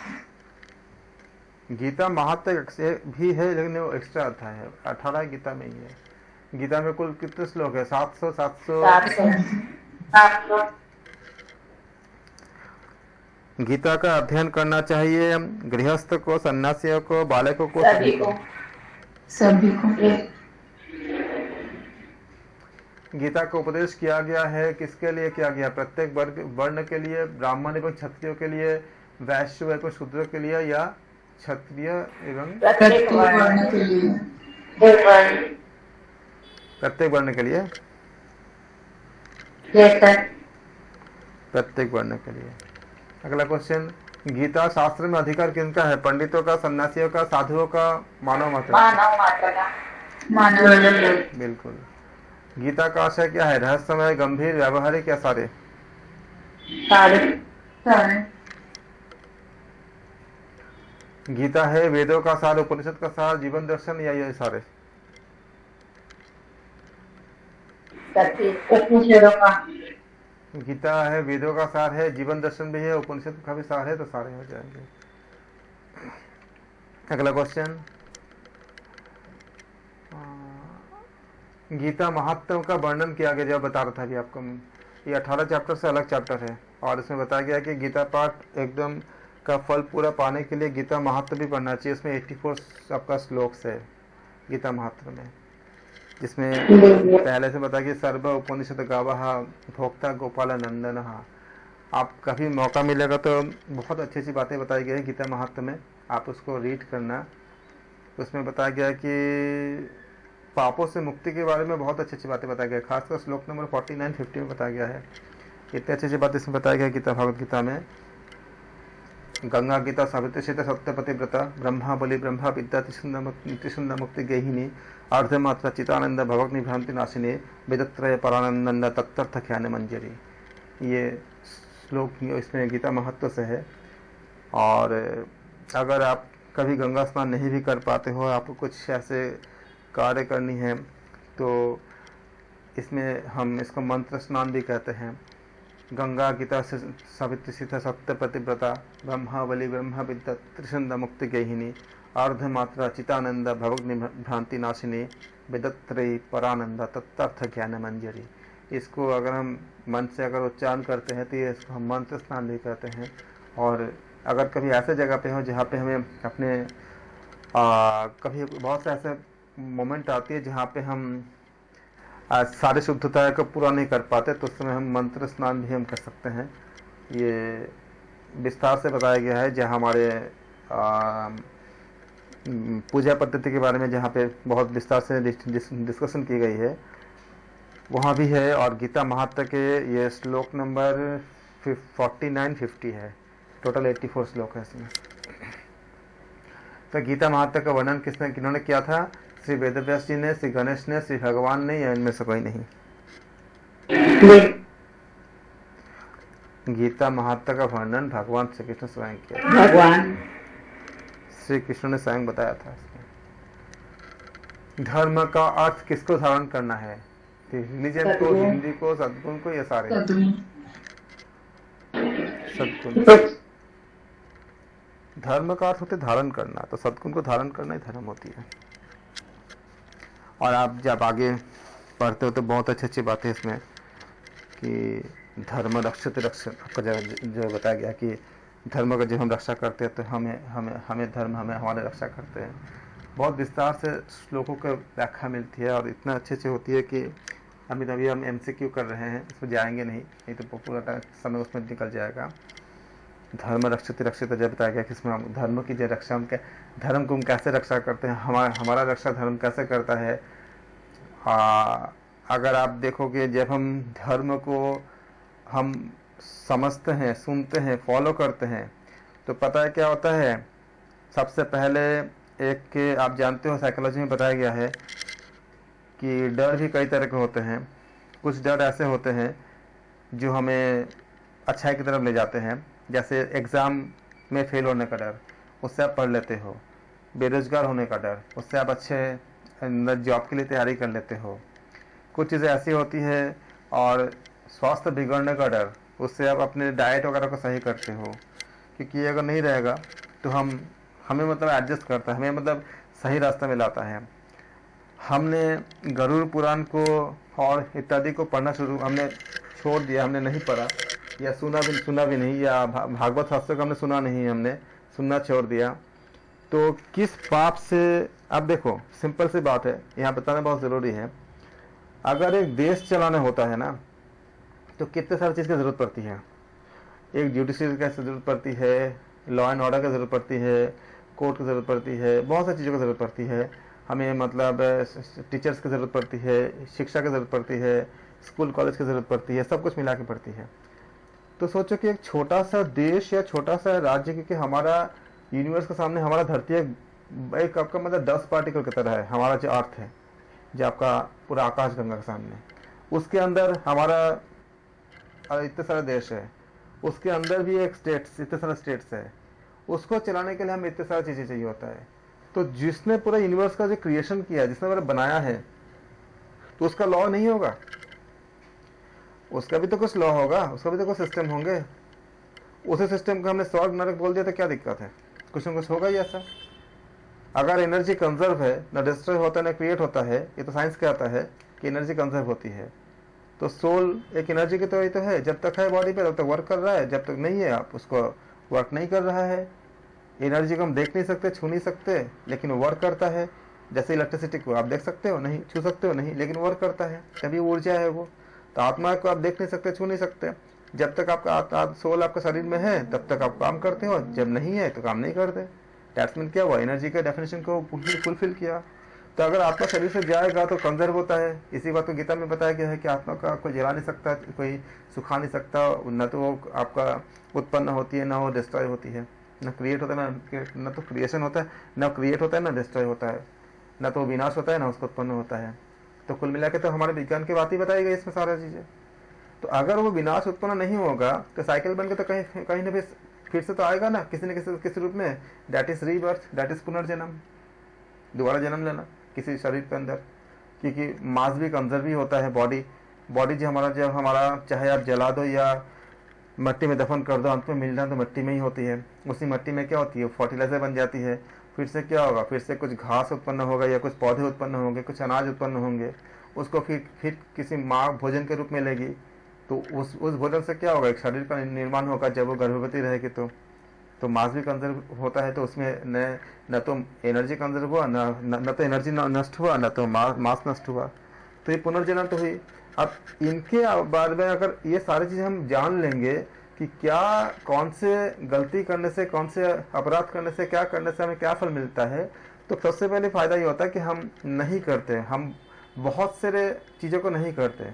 गीता महात्म भी है लेकिन वो एक्स्ट्रा अध्याय है, 18 गीता में ही है। गीता में कुल कितने श्लोक है? 700, 700। 700। गीता का अध्ययन करना चाहिए गृहस्थ को, सन्यासियों को, बालकों को, सभी को। सभी को। गीता का उपदेश किया गया है किसके लिए किया गया? प्रत्येक वर्ग वर्ण के लिए, ब्राह्मण एवं क्षत्रियों के लिए, वैश्य एवं शूद्र के लिए, या क्षत्रिय एवं प्रत्येक वर्ण वर्ण के लिए। प्रत्येक वर्ण के लिए? Yes sir. प्रत्येक वर्ण के लिए। अगला क्वेश्चन, गीता शास्त्र में अधिकार किनका है? पंडितों का, सन्यासियों का, साधुओं का, मानव मात्र? मानव मात्र का। मानव। बिल्कुल। गीता का आशय क्या है? रहस्यमय, गंभीर, व्यावहारिक या सारे? सारे। सारे। गीता है वेदों का सार, उपनिषद का सार, जीवन दर्शन, या ये सारे? उपनिषदों का। गीता है वेदों का सार है, जीवन दर्शन भी है, उपनिषद का भी सार है, तो सारे हो जाएंगे। अगला क्वेश्चन, गीता महात्म का वर्णन किया गया जो बता रहा था अभी आपको। ये 18 चैप्टर से अलग चैप्टर है और इसमें बताया गया कि गीता पाठ एकदम का फल पूरा पाने के लिए गीता महात्म भी पढ़ना चाहिए। इसमें 84 आपका श्लोक्स है गीता महात्म में, जिसमें पहले से बताया कि सर्व उपनिषद गावः भोक्ता गोपाल नंदन। आप कभी मौका मिलेगा तो बहुत अच्छी अच्छी बातें बताई गई हैं गीता महात्म में, आप उसको रीड करना। उसमें बताया गया कि पापों से मुक्ति के बारे में बहुत अच्छी अच्छी बातें बताई गई, खासकर श्लोक नंबर 49, 50 में बताया गया है। इतनी अच्छी अच्छी बात इसमें बताया गया गीता भगवत गीता में। गंगा गीता सावित्री सीता सत्यपति व्रता ब्रह्मा बलि ब्रह्मा विद्या त्रिशुंदा मुक्ति गेहिनी अर्धमात्रा चितानंद भवग्नि भ्रांति नाशिनी वेदत्रय परानंद तत्तर्थ ख्यान मंजरी। ये श्लोक इसमें गीता महत्व से है। और अगर आप कभी गंगा स्नान नहीं भी कर पाते हो, आपको कुछ ऐसे कार्य करनी है, तो इसमें हम इसको मंत्र स्नान भी कहते हैं। गंगा गीता से सावित्री सीता सत्यपति व्रता ब्रह्मा बलि ब्रह्मा विद्या त्रिशुंदा मुक्ति गेहिनी अर्धमात्रा चितानंद भवग्नि भ्रांति नाशिनी वेदत्रयी परानंद तत्तर्थ ज्ञान मंजरी। इसको अगर हम मन से अगर उच्चारण करते हैं तो ये इसको हम मंत्र स्नान भी कहते हैं। और अगर कभी ऐसे जगह पे हो जहाँ पे हमें अपने कभी बहुत से ऐसे मोमेंट आती है जहाँ पे हम सारी शुद्धता को पूरा नहीं कर पाते, तो उस समय हम मंत्र स्नान भी हम कर सकते हैं। ये विस्तार से बताया गया है जहाँ हमारे पूजा पद्धति के बारे में जहाँ पे बहुत विस्तार से डिस्कशन की गई है वहाँ भी है। और गीता महात्म के ये श्लोक नंबर 49, 50 है, टोटल 84 श्लोक है इसमें। तो गीता महात्म का वर्णन किन्होंने किया था? श्री वेदव्यास जी ने, श्री गणेश ने, श्री भगवान ने, या इनमें से कोई नहीं? गीता महात्म का वर्णन भगवान श्री कृष्ण स्वयं किया। भगवान श्री कृष्ण ने स्वयं बताया था इसमें। धर्म का अर्थ किसको धारण करना है? रिलीजन को, हिंदी को, सद्गुण को, या सारे? सद्गुण। धर्म का अर्थ होते धारण करना, तो सद्गुण को धारण करना ही धर्म होती है। और आप जब आगे पढ़ते हो तो बहुत अच्छी अच्छी बातें इसमें कि धर्म रक्षते रक्षण, आपका जो बताया गया कि धर्म का जब हम रक्षा करते हैं तो हमें धर्म हमारे रक्षा करते हैं। बहुत विस्तार से श्लोकों की व्याख्या मिलती है और इतना अच्छे से होती है कि अभी हम MCQ कर रहे हैं, इसमें जाएंगे नहीं तो पूरा समय उसमें निकल जाएगा। धर्म रक्षते रक्षित जब बताया गया कि इसमें हम धर्म की जो रक्षा, हम धर्म को हम कैसे रक्षा करते हैं, हमारा रक्षा धर्म कैसे करता है। अगर आप देखोगे जब हम धर्म को हम समझते हैं, सुनते हैं, फॉलो करते हैं, तो पता है क्या होता है? सबसे पहले एक के आप जानते हो साइकोलॉजी में बताया गया है कि डर भी कई तरह के होते हैं। कुछ डर ऐसे होते हैं जो हमें अच्छाई की तरफ ले जाते हैं, जैसे एग्ज़ाम में फेल होने का डर, उससे आप पढ़ लेते हो। बेरोजगार होने का डर, उससे आप अच्छे जॉब के लिए तैयारी कर लेते हो। कुछ चीज़ें ऐसी होती है और स्वास्थ्य बिगड़ने का डर, उससे आप अपने डाइट वगैरह को सही करते हो, क्योंकि ये अगर नहीं रहेगा तो हमें मतलब एडजस्ट करता है, हमें मतलब सही रास्ते में लाता है। हमने गरुड़ पुराण को और इत्यादि को पढ़ना हमने छोड़ दिया, हमने नहीं पढ़ा या सुना भी नहीं, या भागवत शास्त्र को हमने सुना नहीं, हमने सुनना छोड़ दिया। तो किस पाप से, अब देखो सिंपल सी बात है, यहाँ बताना बहुत ज़रूरी है। अगर एक देश चलाना होता है ना, तो कितने सारी चीज़ की ज़रूरत पड़ती है। एक जुडिशरी की ज़रूरत पड़ती है, लॉ एंड ऑर्डर की ज़रूरत पड़ती है, कोर्ट की ज़रूरत पड़ती है, बहुत सारी चीज़ों की ज़रूरत पड़ती है। हमें मतलब टीचर्स की ज़रूरत पड़ती है, शिक्षा की ज़रूरत पड़ती है, स्कूल कॉलेज की ज़रूरत पड़ती है, सब कुछ मिला के पड़ती है। तो सोचो कि एक छोटा सा देश या छोटा सा राज्य, क्योंकि हमारा यूनिवर्स के सामने हमारा धरती एक आपका मतलब 10 पार्टिकल की तरह है। हमारा जो अर्थ है, जो आपका पूरा आकाश गंगा के सामने, उसके अंदर हमारा इतने सारे देश है, उसके अंदर भी एक स्टेट्स, इतने सारे स्टेट्स है, उसको चलाने के लिए हमें इतने सारी चीज़ें चाहिए होता है। तो जिसने पूरा यूनिवर्स का जो क्रिएशन किया है, जिसने पूरा बनाया है, तो उसका लॉ नहीं होगा, उसका भी तो कुछ लॉ होगा, उसका भी तो कुछ सिस्टम होंगे। उसी सिस्टम को हमने स्वर्ग नरक बोल दिया तो क्या दिक्कत है? कुछ ना कुछ होगा ही ऐसा। अगर एनर्जी कंजर्व है, ना डिस्ट्रॉय होता है ना क्रिएट होता है, ये तो साइंस कहता है कि एनर्जी कंजर्व होती है। तो सोल एक एनर्जी की तरह ही तो है, जब तक है बॉडी पे तब तक वर्क कर रहा है, जब तक नहीं है आप उसको वर्क नहीं कर रहा है। एनर्जी को हम देख नहीं सकते, छू नहीं सकते, लेकिन वो वर्क करता है। जैसे इलेक्ट्रिसिटी को आप देख सकते हो नहीं, छू सकते हो नहीं, लेकिन वर्क करता है, तभी ऊर्जा है वो। तो आत्मा को आप देख नहीं सकते, छू नहीं सकते। जब तक आपका सोल आपके शरीर में है तब तक आप काम करते हो, जब नहीं है तो काम नहीं करते। दैट्स मीन क्या हुआ? एनर्जी के डेफिनेशन को फुलफिल किया। तो अगर आत्मा शरीर से जाएगा तो कंजर्व होता है। इसी बात को गीता में बताया गया है कि आत्मा का कोई जला नहीं सकता, कोई सुखा नहीं सकता, न तो वो आपका उत्पन्न होती है, ना वो डिस्ट्रॉय होती है, न क्रिएट होता है, न तो क्रिएशन होता है, न क्रिएट होता है, न डिस्ट्रॉय होता है, न तो विनाश होता है, ना उसको उत्पन्न होता है। तो कुल मिला के तो हमारे विज्ञान की बात ही बताई गई इसमें सारी चीज़ें। तो अगर वो विनाश उत्पन्न नहीं होगा तो साइकिल बन के तो कहीं ना फिर से तो आएगा ना, किसी न किसी रूप में। That is rebirth, that is पुनर्जन्म, दोबारा जन्म लेना किसी शरीर के अंदर। क्योंकि मास भी कंजर्व ही होता है। बॉडी जो हमारा चाहे आप जला दो या मट्टी में दफन कर दो, अंत में मिलना तो मट्टी में ही होती है। उसी मट्टी में क्या होती है? फर्टिलाइजर बन जाती है। फिर से क्या होगा? फिर से कुछ घास उत्पन्न होगा या कुछ पौधे उत्पन्न होंगे, कुछ अनाज उत्पन्न होंगे। उसको फिर किसी माँ भोजन के रूप में लेगी, तो उस भोजन से क्या होगा? एक शरीर का निर्माण होगा। जब वो गर्भवती रहेगी तो मास भी कंजर्व होता है। तो उसमें न तो एनर्जी कंजर्व हुआ, न तो एनर्जी नष्ट हुआ, न तो मास नष्ट हुआ। तो ये पुनर्जन्म तो हुई। अब इनके बारे में अगर ये सारी चीज़ें हम जान लेंगे कि क्या, कौन से गलती करने से, कौन से अपराध करने से, क्या करने से हमें क्या फल मिलता है, तो सबसे पहले फ़ायदा ये होता है कि हम नहीं करते, हम बहुत सारे चीज़ों को नहीं करते,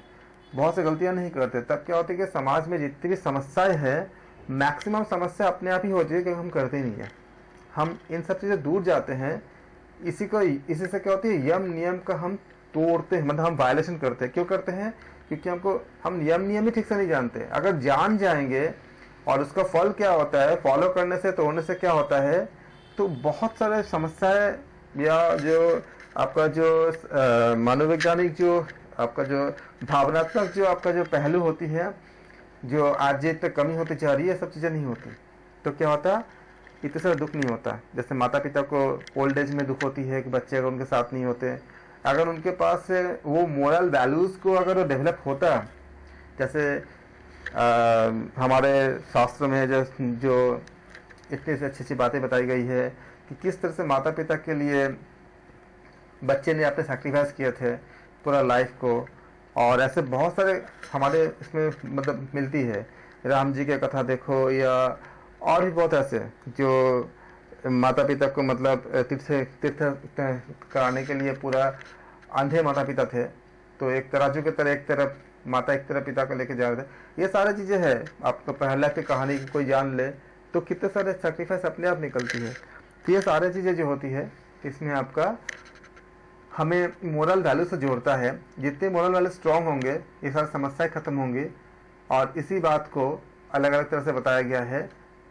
बहुत सी गलतियां नहीं करते। तब क्या होता है कि समाज में जितनी भी समस्याएं हैं, मैक्सिमम समस्या अपने आप ही होती है क्योंकि हम करते नहीं है। हम इन सब चीज़ें दूर जाते हैं। इसी से क्या होती है? यम नियम का हम तोड़ते हैं, मतलब हम वायलेशन करते हैं। क्यों करते हैं? क्योंकि हम यम नियम ही ठीक से नहीं जानते। अगर जान जाएंगे और उसका फल क्या होता है, फॉलो करने से, तोड़ने से क्या होता है, तो बहुत सारे समस्याएं या जो आपका जो मनोवैज्ञानिक, जो आपका जो भावनात्मक, जो आपका जो पहलू होती है, जो आज तक कमी होती जा रही है, सब चीज़ें नहीं होती। तो क्या होता? इतने सारा दुख नहीं होता। जैसे माता पिता को ओल्ड एज में दुख होती है कि बच्चे अगर उनके साथ नहीं होते, अगर उनके पास से वो मोरल वैल्यूज़ को अगर वो डेवलप होता, जैसे हमारे शास्त्र में जो इतनी से अच्छी बातें बताई गई है कि किस तरह से माता पिता के लिए बच्चे ने अपने सैक्रिफाइस किए थे पूरा लाइफ को। और ऐसे बहुत सारे हमारे इसमें मतलब मिलती है। राम जी की कथा देखो, या और भी बहुत ऐसे जो माता पिता को मतलब तीर्थ कराने के लिए पूरा अंधे माता पिता थे। तो एक तराजू की तरह, एक तरफ माता, एक तरफ पिता को लेके जा रहे थे। ये सारी चीज़ें हैं। आपको पहला की कहानी की कोई जान ले तो कितने सारे सेक्रीफाइस अपने आप निकलती है। तो ये सारी चीज़ें जो होती है, इसमें आपका हमें मोरल वैल्यू से जोड़ता है। जितने मोरल वैल्यू स्ट्रॉन्ग होंगे, ये सारी समस्याएं खत्म होंगी। और इसी बात को अलग अलग तरह से बताया गया है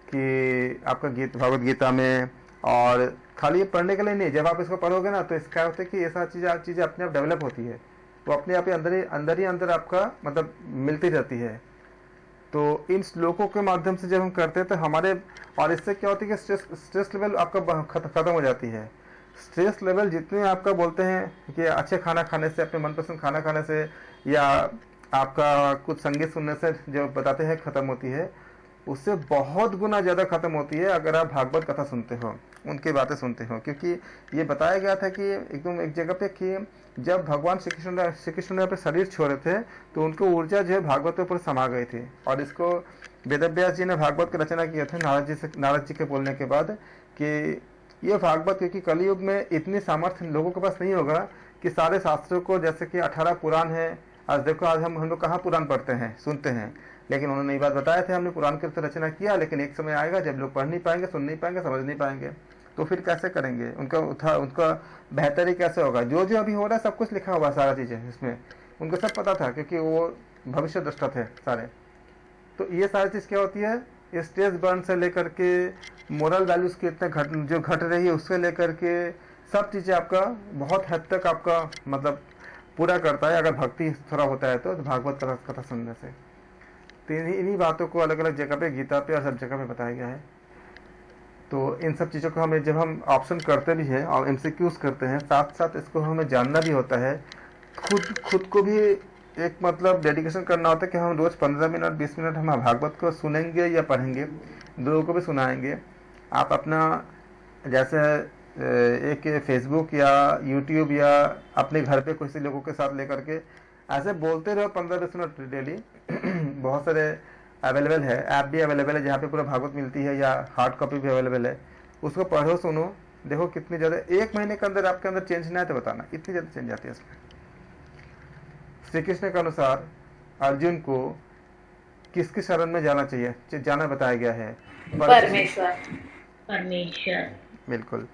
कि आपका भगवत गीता में। और खाली ये पढ़ने के लिए नहीं, जब आप इसको पढ़ोगे ना तो इसका होता है कि ये सारी चीज़ें अपने आप डेवलप होती है। वो अपने आप ही अंदर आपका मतलब मिलती रहती है। तो इन श्लोकों के माध्यम से जब हम करते हैं तो हमारे, और इससे क्या होती है कि स्ट्रेस लेवल आपका खत्म हो जाती है। स्ट्रेस लेवल जितने आपका बोलते हैं कि अच्छे खाना खाने से, अपने मनपसंद खाना खाने से, या आपका कुछ संगीत सुनने से जो बताते हैं खत्म होती है, उससे बहुत गुना ज़्यादा खत्म होती है अगर आप भागवत कथा सुनते हो, उनकी बातें सुनते हो। क्योंकि ये बताया गया था कि एकदम एक जगह पे कि जब भगवान श्री कृष्ण ने अपने शरीर छोड़े थे तो उनको ऊर्जा जो है भागवत के ऊपर समा गई थी। और इसको वेदव्यास जी ने भागवत की रचना किया था नारद जी के बोलने के बाद कि ये भागवत, क्योंकि कलयुग में इतनी सामर्थ्य लोगों के पास नहीं होगा कि सारे शास्त्रों को, जैसे कि 18 पुराण है, आज देखो आज हम लोग कहाँ पुराण पढ़ते हैं, सुनते हैं, लेकिन उन्होंने ये बात बताया थे हमने पुराण की रचना किया, लेकिन एक समय आएगा जब लोग पढ़ नहीं पाएंगे, सुन नहीं पाएंगे, समझ नहीं पाएंगे, तो फिर कैसे करेंगे, उनका बेहतरी कैसे होगा। जो जो अभी हो रहा है सब कुछ लिखा हुआ है, सारा चीज़ें इसमें उनको सब पता था, क्योंकि वो भविष्य दृष्टा थे सारे। तो ये सारी चीज़ क्या होती है, स्ट्रेस बर्न से लेकर के मोरल वैल्यूज़ की इतने जो घट रही है उससे लेकर के सब चीज़ें आपका बहुत हद तक आपका मतलब पूरा करता है, अगर भक्ति थोड़ा होता है तो भागवत कथा सुनने से। तो इन्हीं बातों को अलग अलग जगह पे, गीता पे और सब जगह पे बताया गया है। तो इन सब चीज़ों को हमें, जब हम ऑप्शन करते भी हैं और MCQs करते हैं, साथ साथ इसको हमें जानना भी होता है, खुद को भी एक मतलब डेडिकेशन करना होता है कि हम रोज़ 15 मिनट 20 मिनट हम भागवत को सुनेंगे या पढ़ेंगे, लोगों को भी सुनाएंगे। आप अपना जैसे एक फेसबुक या यूट्यूब या अपने घर पे किसी लोगों के साथ लेकर के ऐसे बोलते रहो 15-20 मिनट डेली। बहुत सारे अवेलेबल है, ऐप भी अवेलेबल है जहाँ पे पूरा भागवत मिलती है, या हार्ड कॉपी भी अवेलेबल है, उसको पढ़ो सुनो, देखो कितनी ज़्यादा, 1 महीने के अंदर आपके अंदर चेंज नहीं आए तो बताना, इतनी ज़्यादा चेंज आती है इसमें। श्री कृष्ण के अनुसार अर्जुन को किसकी शरण में जाना चाहिए, जाना बताया गया है, परमेश्वर। बिल्कुल।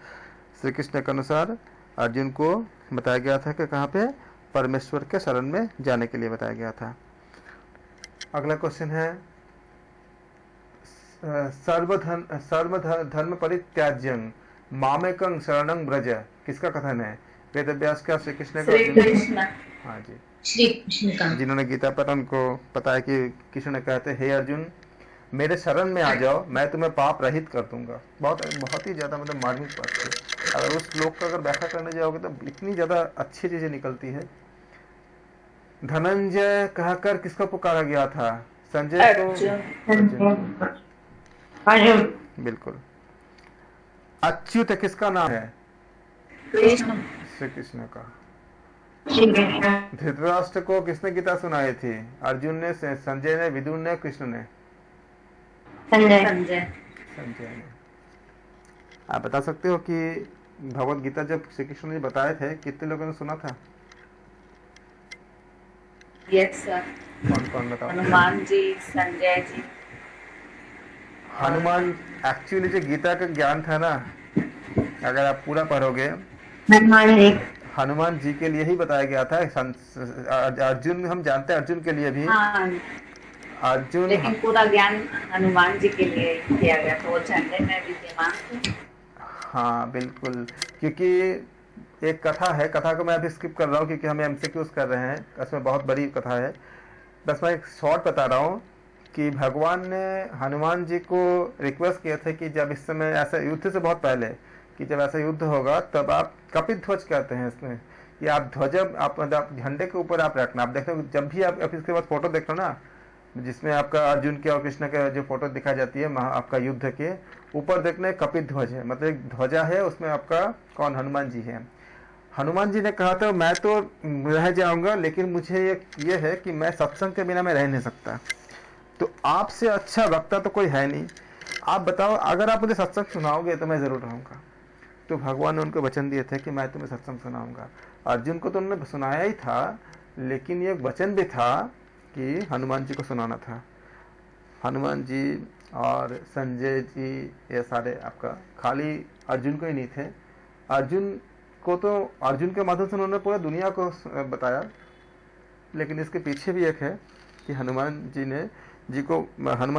श्री कृष्ण के अनुसार अर्जुन को बताया गया था कि कहाँ पे, परमेश्वर के शरण में जाने के लिए बताया गया था। अगला क्वेश्चन है, सर्वधर्म परित्याज्यं मामेकं शरणं व्रज, किसका कथन है, वेदव्यास का, श्री कृष्ण का? श्री कृष्ण। हाँ जी, श्री कृष्ण का। जिन्होंने गीता पर हमको पता है कि कृष्ण ने कहते हे अर्जुन मेरे शरण में आ जाओ, मैं तुम्हें पाप रहित कर दूंगा। बहुत ही ज्यादा मतलब मार्मिक बात है। अगर उस श्लोक का अगर व्याख्या करने जाओगे तो इतनी ज्यादा अच्छी चीजें निकलती है। धनंजय कहकर किसको पुकारा गया था, संजय को? अर्जुन। बिल्कुल। अच्युत किसका नाम है? कृष्ण। श्री कृष्ण का। श्री कृष्ण। धृतराष्ट्र को किसने गीता सुनाई थी, अर्जुन ने, संजय ने, विदुर ने, कृष्ण ने? संजय। संजय ने। आप बता सकते हो कि भगवत गीता जब श्री कृष्ण ने बताए थे कितने लोगों ने सुना था? Yes sir. कौन कौन बताओ? हनुमान जी, संजय जी। हनुमान, एक्चुअली जो गीता का ज्ञान था ना, अगर आप पूरा पढ़ोगे, हनुमान जी के लिए ही बताया गया था। अर्जुन, हम जानते हैं अर्जुन के लिए भी। हाँ, अर्जुन, लेकिन पूरा ज्ञान हनुमान जी के लिए किया गया था, वो झंडे में विद्यमान थे। हाँ बिल्कुल, क्योंकि एक कथा है, कथा को मैं अभी स्किप कर रहा हूँ क्योंकि हमें MCQs कर रहे हैं, इसमें बहुत बड़ी कथा है। बस मैं एक शॉर्ट बता रहा हूँ कि भगवान ने हनुमान जी को रिक्वेस्ट किया था कि जब इस समय ऐसा युद्ध से बहुत पहले, कि जब ऐसा युद्ध होगा तब आप कपित ध्वज कहते हैं इसमें, कि आप ध्वज आप झंडे के ऊपर आप रखना। आप देखो जब भी आप इसके बाद फोटो देखो ना, जिसमें आपका अर्जुन के और कृष्ण के जो फोटो दिखाई जाती है आपका युद्ध के ऊपर, देखना कपित ध्वज है, मतलब एक ध्वजा है, उसमें आपका कौन, हनुमान जी है। हनुमान जी ने कहा था मैं तो रह जाऊंगा, लेकिन मुझे ये है कि मैं सत्संग के बिना मैं रह नहीं सकता। तो आपसे अच्छा वक्ता तो कोई है नहीं, आप बताओ अगर आप मुझे सत्संग सुनाओगे तो मैं जरूर रहूंगा। तो भगवान ने उनको वचन दिए थे कि मैं तुम्हें सत्संग सुनाऊंगा। अर्जुन को तो उन्होंने सुनाया ही था, लेकिन ये वचन भी था कि हनुमान जी को सुनाना था। हनुमान जी और संजय जी, ये सारे आपका खाली अर्जुन को ही नहीं थे, अर्जुन को तो अर्जुन के माध्यम से उन्होंने पूरा दुनिया को बताया। लेकिन इसके पीछे भी एक है कि हनुमान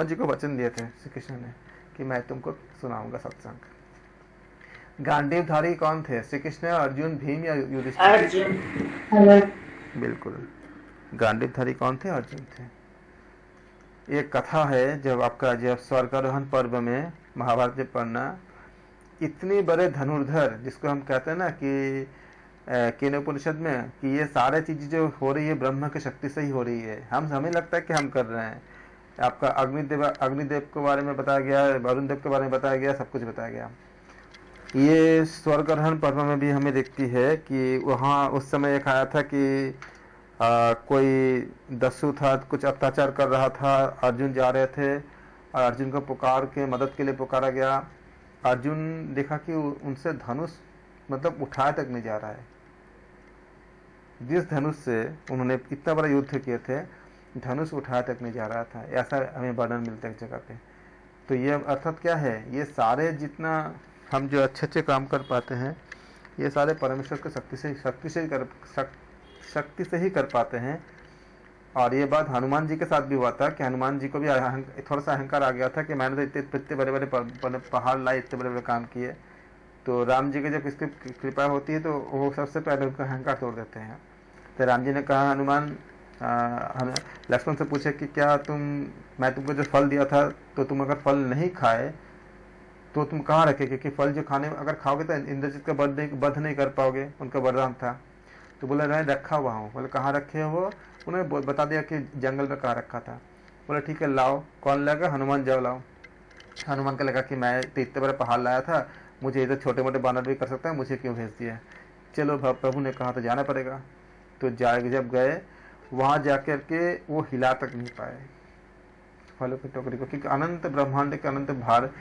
जी को वचन दिए थे श्री कृष्ण ने कि मैं तुमको सुनाऊंगा सत्संग। गांडीवधारी कौन थे, श्री कृष्ण, अर्जुन, भीम या युधिष्ठिर? अर्जुन। बिल्कुल। गांडीवधारी कौन थे? अर्जुन थे। एक कथा है, जब स्वर्गारोहण पर्व में महाभारत में पढ़ना, इतने बड़े धनुर्धर जिसको हम कहते हैं ना कि केनोपनिषद में, कि ये सारे चीजें जो हो रही है ब्रह्म की शक्ति से ही हो रही है। हमें लगता है कि हम कर रहे हैं। आपका अग्निदेव के बारे में बताया गया, वरुण देव के बारे में बताया गया, सब कुछ बताया गया। ये स्वर्गारोहण पर्व में भी हमें दिखती है कि वहाँ उस समय एक आया था कि कोई दस्यु था, कुछ अत्याचार कर रहा था। अर्जुन जा रहे थे और अर्जुन को पुकार के मदद के लिए पुकारा गया। अर्जुन देखा कि उनसे धनुष मतलब उठाया तक नहीं जा रहा है। जिस धनुष से उन्होंने इतना बड़ा युद्ध किए थे, धनुष उठाया तक नहीं जा रहा था। ऐसा हमें वर्णन मिलता है एक जगह पे। तो ये अर्थात क्या है, ये सारे जितना हम जो अच्छे अच्छे काम कर पाते हैं, ये सारे परमेश्वर की शक्ति से ही कर पाते हैं। और ये बात हनुमान जी के साथ भी हुआ था कि हनुमान जी को भी थोड़ा सा अहंकार आ गया था कि मैंने तो इतने बड़े बड़े पहाड़ लाए, इतने बड़े बड़े काम किए। तो राम जी की जब इसकी कृपा होती है तो वो सबसे पहले उनका अहंकार तोड़ देते हैं। तो राम जी ने कहा, हनुमान लक्ष्मण से पूछे कि क्या मैं तुमको जो फल दिया था, तो तुम अगर फल नहीं खाए तो तुम कहाँ रखे? क्योंकि फल जो खाने अगर खाओगे तो इंद्रजीत का वध नहीं कर पाओगे, उनका वरदान था। तो बोले नहीं, रखा हुआ हूँ। बोले कहाँ रखे हो? वो उन्होंने बता दिया कि जंगल में कहाँ रखा था। बोले ठीक है लाओ। कौन लाएगा? हनुमान जाओ लाओ। हनुमान को लगा कि मैं तो इतने बड़े पहाड़ लाया था, मुझे इधर छोटे मोटे बानर भी कर सकता है, मुझे क्यों भेज दिया? चलो प्रभु ने कहा तो जाना पड़ेगा। तो जब गए वहाँ जाकर के वो हिला तक नहीं पाए फलों की टोकरी को, क्योंकि अनंत ब्रह्मांड के अनंत भार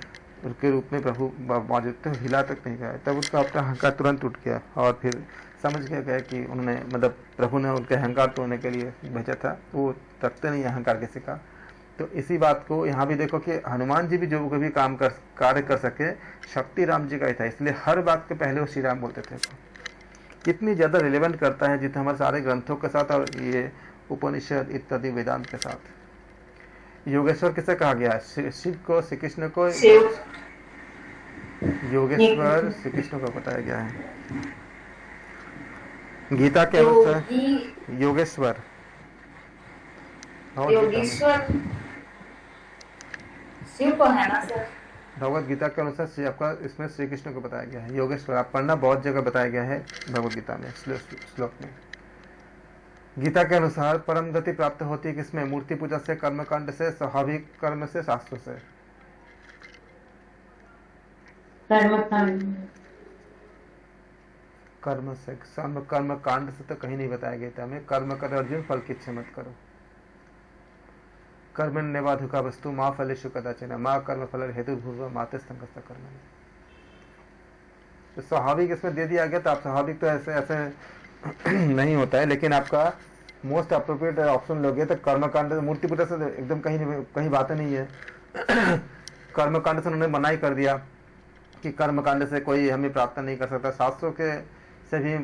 के रूप में प्रभु मौजूद थे, हिला तक नहीं गए। तब उसका अपना अहंकार तुरंत टूट गया और फिर समझ गया कि उन्होंने मतलब प्रभु ने उनके अहंकार तोड़ने के लिए भेजा था। वो रखते नहीं अहंकार किसी का। तो इसी बात को यहाँ भी देखो कि हनुमान जी भी जो कभी कार्य कर सके, शक्ति राम जी का ही था। इसलिए हर बात के पहले वो श्री राम बोलते थे। कितनी ज़्यादा रिलेवेंट करता है जितने हमारे सारे ग्रंथों के साथ और ये उपनिषद इत्यादि वेदांत के साथ। योगेश्वर किसे कहा गया? शिव को, श्री कृष्ण को योगेश्वर श्री कृष्ण को बताया गया है। गीता के अनुसार योगेश्वर शिव को है ना सर? भगवत गीता के अनुसार आपका इसमें श्री कृष्ण को बताया गया है। योगेश्वर आप पढ़ना, बहुत जगह बताया गया है भगवत गीता में, श्लोक में। गीता के अनुसार परम गति प्राप्त होती है किसमें? मूर्ति पूजा से, कर्मकांड से, स्वाभाविक कर्म से, शास्त्र से। कर्म कांड से तो कहीं नहीं बताया गया था हमें। कर्म कर अर्जुन, फल की इच्छा मत करो। कर्म नेवाधुका वस्तु माँ फलेषु कदाचन माँ कर्म फल हेतु भूर्व माते संगस्ता कर्म। तो स्वाभाविक इसमें दे दिया गया। तो आप स्वाभाविक तो ऐसे नहीं होता है, लेकिन आपका मोस्ट अप्रोप्रिएट ऑप्शन लोगे तो कर्मकांड। मूर्ति पूजा से एकदम कहीं बातें नहीं है। कर्मकांड से उन्होंने मना ही कर दिया कि कर्मकांड से कोई हमें प्राप्त नहीं कर सकता। शास्त्रों के से भी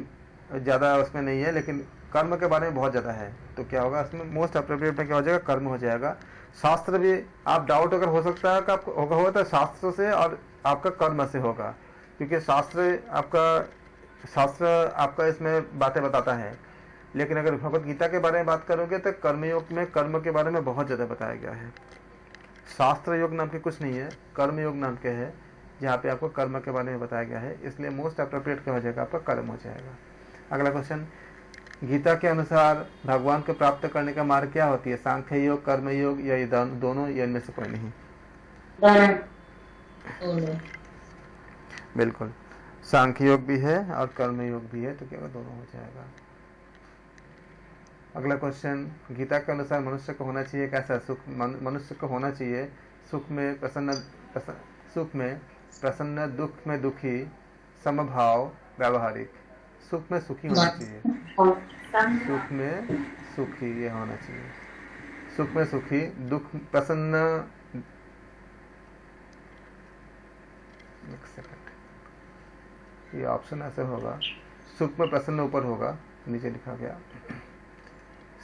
ज़्यादा उसमें नहीं है, लेकिन कर्म के बारे में बहुत ज़्यादा है। तो क्या होगा इसमें? मोस्ट अप्रोप्रिएट में क्या हो जाएगा? कर्म हो जाएगा। शास्त्र भी आप डाउट अगर हो सकता है आपको होगा तो शास्त्र से और आपका कर्म से होगा, क्योंकि शास्त्र आपका इसमें बातें बताता है। लेकिन अगर भगवत गीता के बारे में बात करोगे तो कर्मयोग में कर्म के बारे में बहुत ज़्यादा बताया गया है। शास्त्र योग नाम के कुछ नहीं है, कर्म योग नाम के है, जहाँ पे आपको कर्म के बारे में बताया गया है। इसलिए मोस्ट अप्रोप्रिएट क्या हो जाएगा? आपका कर्म हो जाएगा। अगला क्वेश्चन, गीता के अनुसार भगवान को प्राप्त करने का मार्ग क्या होती है? सांख्य योग, कर्म योग, या ये दोनों, या इनमें से कोई नहीं? बिल्कुल, सांख्य योग भी है और कर्म योग भी है, तो क्या दोनों हो जाएगा। अगला क्वेश्चन, गीता के अनुसार मनुष्य को होना चाहिए कैसा सुख? मनुष्य को होना चाहिए सुख में प्रसन्न, दुख में दुखी, समभाव, व्यावहारिक। सुख में सुखी होना चाहिए। सुख में सुखी ये होना चाहिए। सुख में सुखी, दुख प्रसन्न। एक सेकंड, ये ऑप्शन ऐसे होगा, सुख में प्रसन्न ऊपर होगा, नीचे लिखा गया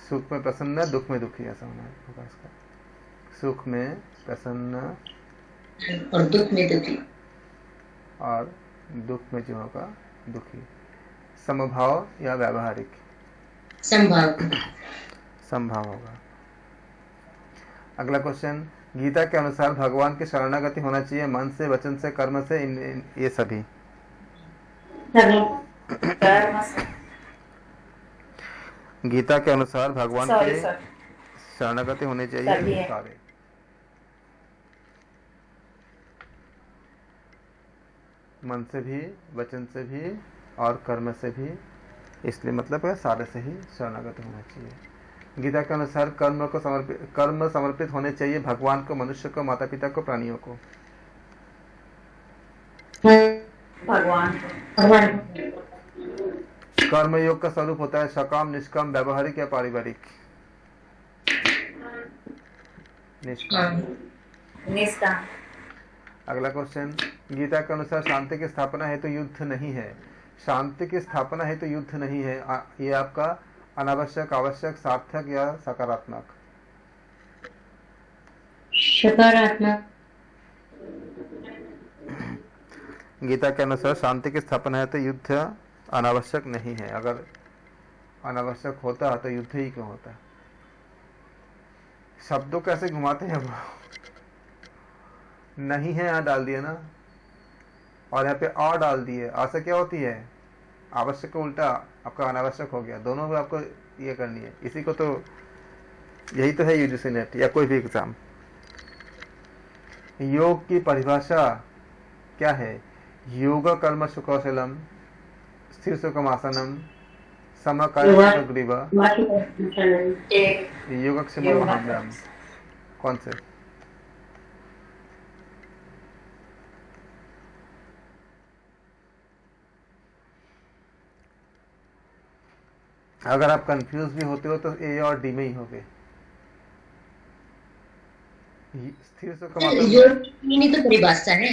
सुख में प्रसन्न, दुख में दुखी, ऐसा होगा इसका। सुख में प्रसन्न और दुख में दुखी, और दुख में जो होगा दुखी। समभाव या व्यावहारिक, संभाव। संभाव होगा। अगला क्वेश्चन, गीता के अनुसार भगवान की शरणागति होना चाहिए मन से, वचन से, कर्म से, ये सभी। कर्म से। गीता के अनुसार भगवान सॉरी के सर, शरणागति होनी सभी चाहिए है। सारे। मन से भी, वचन से भी और कर्म से भी, इसलिए मतलब है सारे से ही शरणागति होना चाहिए। गीता के अनुसार कर्म समर्पित होने चाहिए भगवान को, मनुष्य को, माता पिता को, प्राणियों को। भगवान को। भगवान। कर्म योग का स्वरूप होता है सकाम, निष्काम, व्यावहारिक या पारिवारिक। निष्काम। निष्काम। अगला क्वेश्चन, गीता के अनुसार शांति की स्थापना है तो युद्ध नहीं है। शांति की स्थापना है तो युद्ध नहीं है, ये आपका अनावश्यक, आवश्यक, सार्थक या सकारात्मक? सकारात्मक। गीता के अनुसार शांति की स्थापना है तो युद्ध अनावश्यक नहीं है। अगर अनावश्यक होता तो युद्ध ही क्यों होता? शब्दों कैसे घुमाते हैं वो। नहीं है यहाँ डाल दिया ना, और यहाँ पे और डाल दिए। आ से क्या होती है? आवश्यक का उल्टा आपका अनावश्यक हो गया। दोनों में आपको ये करनी है। इसी को तो, यही तो है यूजीसी नेट या कोई भी एग्जाम। योग की परिभाषा क्या है? योग कर्म सुकौशलम, स्थिर सुखमासनम, समकाय ग्रीवा, योगक्षेम महाम्याम। कौन से? अगर आप कंफ्यूज भी होते हो तो ए और डी में ही होगे। स्थिर सुखमासन योग तीन ही तो परिभाषा है।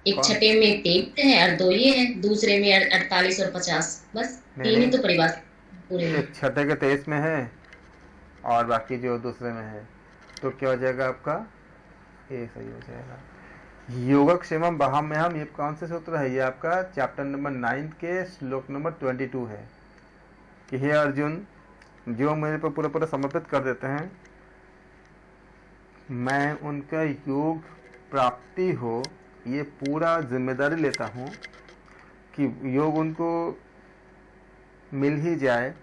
एक कौन? छठे में 23 है और 2 ये है, दूसरे में 48 और 50। बस तीन ही तो परिभाषा पूरे में। एक छठे के 23 में है और बाकी जो दूसरे में है, तो क्या हो जाएगा आपका? ए सही हो जाएगा। योगक्षेमम वहाम्यहम, ये कौन से सूत्र है? ये आपका चैप्टर नंबर 9 के श्लोक नंबर 22 है कि हे अर्जुन, जो मेरे पर पूरा पूरा समर्पित कर देते हैं, मैं उनका योग प्राप्ति हो ये पूरा जिम्मेदारी लेता हूँ कि योग उनको मिल ही जाए,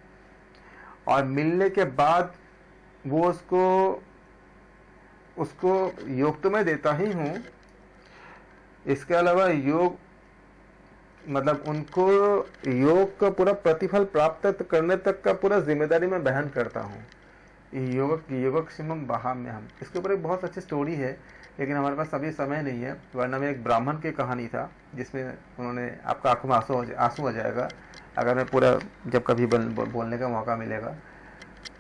और मिलने के बाद वो उसको योग तो मैं देता ही हूँ, इसके अलावा योग मतलब उनको योग का पूरा प्रतिफल प्राप्त करने तक का पूरा जिम्मेदारी मैं बहन करता हूँ। योगक्षेमम वहाम्यहम, इसके ऊपर एक बहुत अच्छी स्टोरी है, लेकिन हमारे पास अभी समय नहीं है। वरना में एक ब्राह्मण की कहानी था जिसमें उन्होंने, आपका आंखों में आंसू आ जाएगा अगर मैं पूरा जब कभी बोलने का मौका मिलेगा,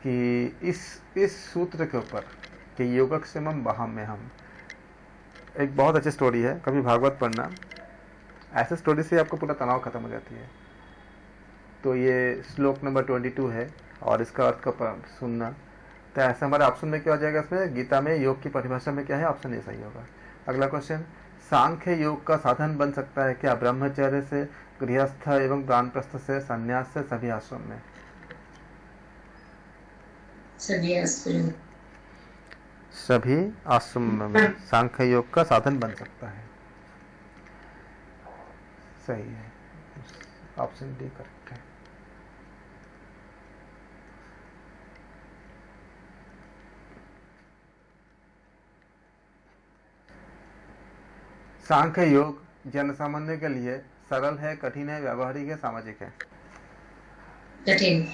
कि इस सूत्र के ऊपर कि योगक्षेमम वहाम्यहम, एक बहुत अच्छी स्टोरी है। कभी भागवत पढ़ना, ऐसे स्टोरी से आपको पूरा तनाव खत्म हो जाती है। तो ये श्लोक नंबर 22 है और इसका अर्थ का सुनना। तो ऐसा हमारे ऑप्शन में क्या हो जाएगा? इसमें गीता में योग की परिभाषा में क्या है? ऑप्शन ए सही होगा। अगला क्वेश्चन, सांख्य योग का साधन बन सकता है क्या? ब्रह्मचर्य से, गृहस्थ एवं वानप्रस्थ से, संन्यास से, सभी आश्रम में? सभी आश्रम में सांख्य योग का साधन बन सकता है। सही है, ऑप्शन डी करेक्ट है। सांख्य योग जन सामान्य के लिए सरल है, कठिन है, व्यावहारिक है, सामाजिक है? कठिन।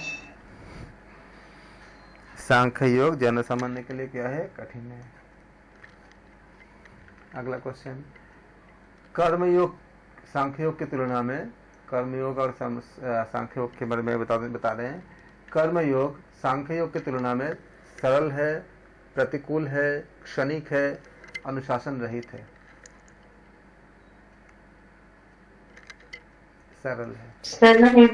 सांख्य योग जन सामान्य के लिए क्या है? कठिन है। अगला क्वेश्चन, कर्मयोग सांख्य योग की तुलना में, कर्मयोग और सांख्य योग के बारे में बता रहे हैं। कर्मयोग सांख्य योग की तुलना में सरल है, प्रतिकूल है, क्षणिक है, अनुशासन रहित है? सरल है।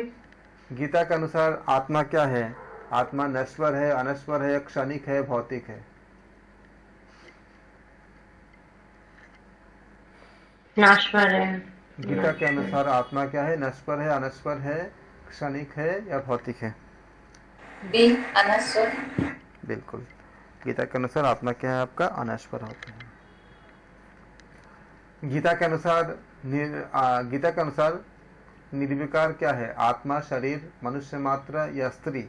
गीता के अनुसार आत्मा क्या है? आत्मा नश्वर है, अनश्वर है, क्षणिक है, भौतिक है? नश्वर है। गीता के अनुसार आत्मा क्या है? नश्वर है, अनश्वर है, क्षणिक है या भौतिक है? बी अनस्वर। बिल्कुल, गीता के अनुसार आत्मा क्या है आपका? अनश्वर होता है। गीता के अनुसार गीता के अनुसार निर्विकार क्या है? आत्मा, शरीर, मनुष्य मात्र या स्त्री?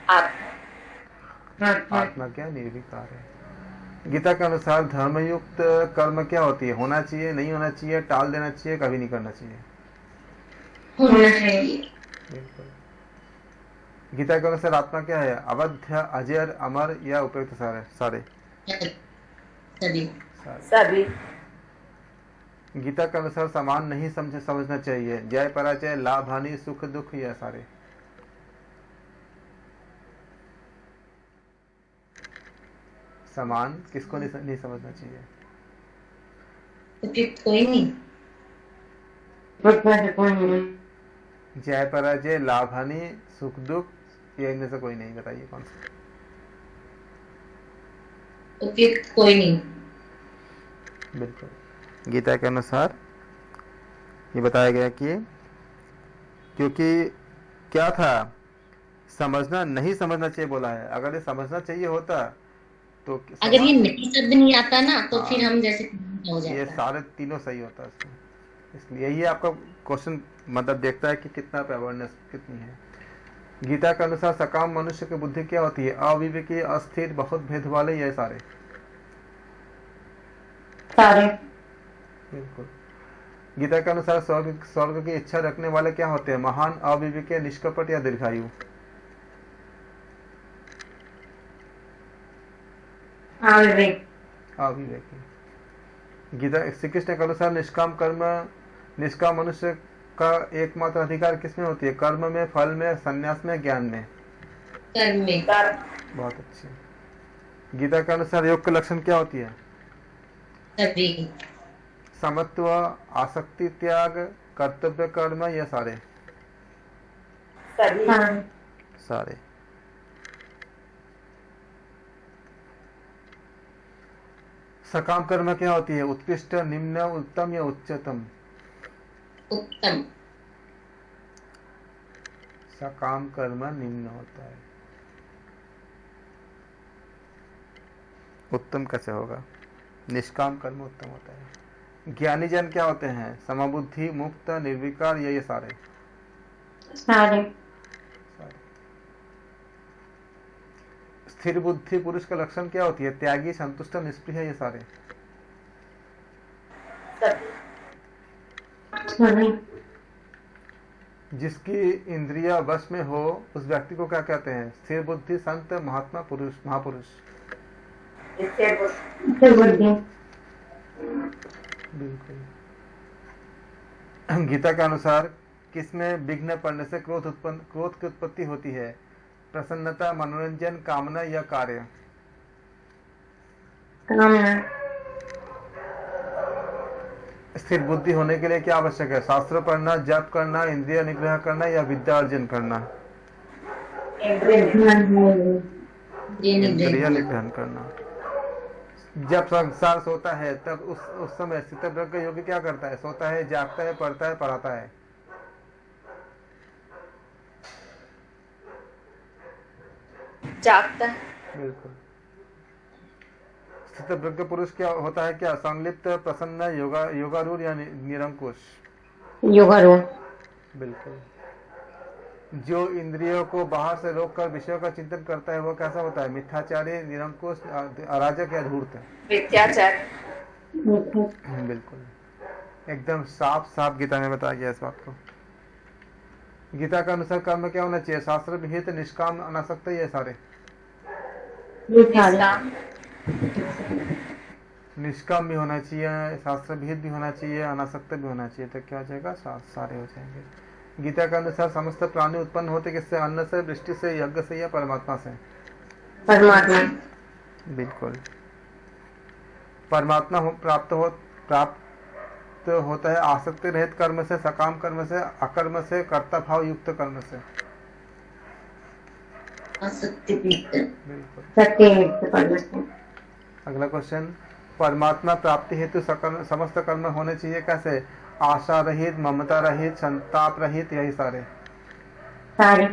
आत्मा। आत्मा क्या निर्विकार है। गीता के अनुसार धर्मयुक्त कर्म क्या होती है? होना चाहिए, नहीं होना चाहिए, टाल देना चाहिए, कभी नहीं करना चाहिए? होना चाहिए। बिल्कुल। गीता के अनुसार आत्मा क्या है? अवध्य, अजर, अमर या उपयुक्त सारे? सारे सभी। सभी। गीता के अनुसार समान नहीं समझना चाहिए। जय पराजय, लाभ हानि, सुख दुख या सारे? समान किसको नहीं समझना चाहिए? उपयुक्त कोई नहीं। कोई नहीं। जय पराजय, लाभ हानि, सुख दुख, ये इनमें से कोई नहीं। बताइए कौन सा? उपयुक्त कोई नहीं। बिल्कुल। गीता के अनुसार ये बताया गया कि क्योंकि क्या था, समझना नहीं समझना चाहिए बोला है। अगर ये समझना चाहिए होता तो अगर ये नहीं शब्द नहीं आता ना तो फिर हम जैसे हो ये जाता। सारे तीनों सही होता है इसमें। इसलिए यही आपका क्वेश्चन मतलब देखता है कि कितना अवेयरनेस कितनी है। गीता के अनुसार सकाम मनुष्य की बुद्धि क्या होती है? अविवेकी, अस्थिर, बहुत भेद वाले, ये सारे? सारे। बिल्कुल। गीता के अनुसार स्वर्ग की इच्छा रखने वाले क्या होते हैं? महान, अविवेकी, निष्कपट या दीर्घायु? अविवेकी। गीता श्री कृष्ण के अनुसार निष्काम मनुष्य का एकमात्र अधिकार किसमें होती है? कर्म में, फल में, संन्यास में, ज्ञान में? कर्म में। बहुत अच्छे। गीता के अनुसार योग के लक्षण क्या होती है? सभी। समत्व, आसक्ति त्याग, कर्तव्य कर्म या सारे? सभी। सारे। सकाम कर्म क्या होती है? उत्कृष्ट, निम्न, उत्तम या उच्चतम? उत्तम। सकाम कर्म निम्न होता है। उत्तम कैसे होगा? निष्काम कर्म उत्तम होता है। ज्ञानी जन क्या होते हैं? समबुद्धि, मुक्त, निर्विकार या ये सारे? सारे। स्थिर बुद्धि पुरुष का लक्षण क्या होती है? त्यागी, संतुष्ट, निष्प्रिय, ये सारे? सभी। जिसकी इंद्रिया वश में हो उस व्यक्ति को क्या कहते हैं? स्थिर बुद्धि, संत, महात्मा, पुरुष, महापुरुष? बुद्धि। बिल्कुल। गीता के अनुसार किसमें विघ्न पड़ने से क्रोध की उत्पत्ति होती है? प्रसन्नता, मनोरंजन, कामना या कार्य? कामना। स्थिर बुद्धि होने के लिए क्या आवश्यक है? शास्त्र पढ़ना, जप करना, इंद्रिय निग्रह करना या विद्या अर्जन करना? इंद्रिय निग्रह करना। जब संसार सोता है तब उस समय स्थितप्रज्ञ योगी क्या करता है? सोता है, जागता है, पढ़ता है, पढ़ाता है? जागता है। बिल्कुल। स्थितप्रज्ञ पुरुष क्या होता है? क्या संलिप्त, प्रसन्न, योगारूढ़ या निरंकुश? योगारूढ़। बिल्कुल। जो इंद्रियों को बाहर से रोककर विषयों का चिंतन करता है वो कैसा होता है? मिथ्याचारी, निरंकुश, अराजक या धूर्त? मिथ्याचार। बिल्कुल। एकदम साफ साफ गीता में बताया गया इस बात को। गीता का अनुसार कर्म क्या होना चाहिए? शास्त्र विहित, निष्काम, अनासक्त, ये सारे? निष्काम। निष्काम भी होना चाहिए, शास्त्र विहित भी होना चाहिए, अनासक्त भी होना चाहिए। तो क्या हो जाएगा? सारे हो जाएंगे। गीता के अनुसार समस्त प्राणी उत्पन्न होते किससे? अन्न से, वृष्टि से, यज्ञ से या परमात्मा से? परमात्मा। बिल्कुल। परमात्मा प्राप्त होता है आसक्ति रहित कर्म से, सकाम कर्म से, अकर्म से, कर्ता भाव युक्त कर्म से? बिल्कुल। अगला क्वेश्चन, परमात्मा प्राप्ति हेतु समस्त कर्म होने चाहिए कैसे? आशा रहित, ममता रहित, संताप रहित, यही सारे? सारे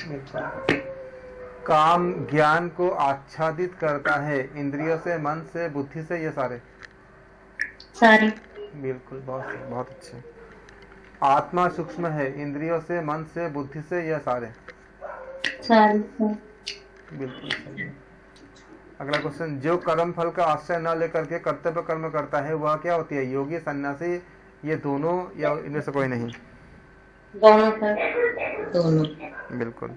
बिल्कुल। काम ज्ञान को आच्छादित करता है, इंद्रियों से, मन से, बुद्धि से, ये सारे। सारे बिल्कुल, बहुत बहुत अच्छे। आत्मा सूक्ष्म है, इंद्रियों से, मन से, बुद्धि से, ये सारे। सारे बिल्कुल सही है। अगला क्वेश्चन, जो कर्म फल का आश्रय न लेकर के कर्तव्य कर्म करता है वह क्या होती है? योगी, सन्यासी, ये दोनों या इनमें से कोई नहीं? दोनों सर। दोनों। बिल्कुल।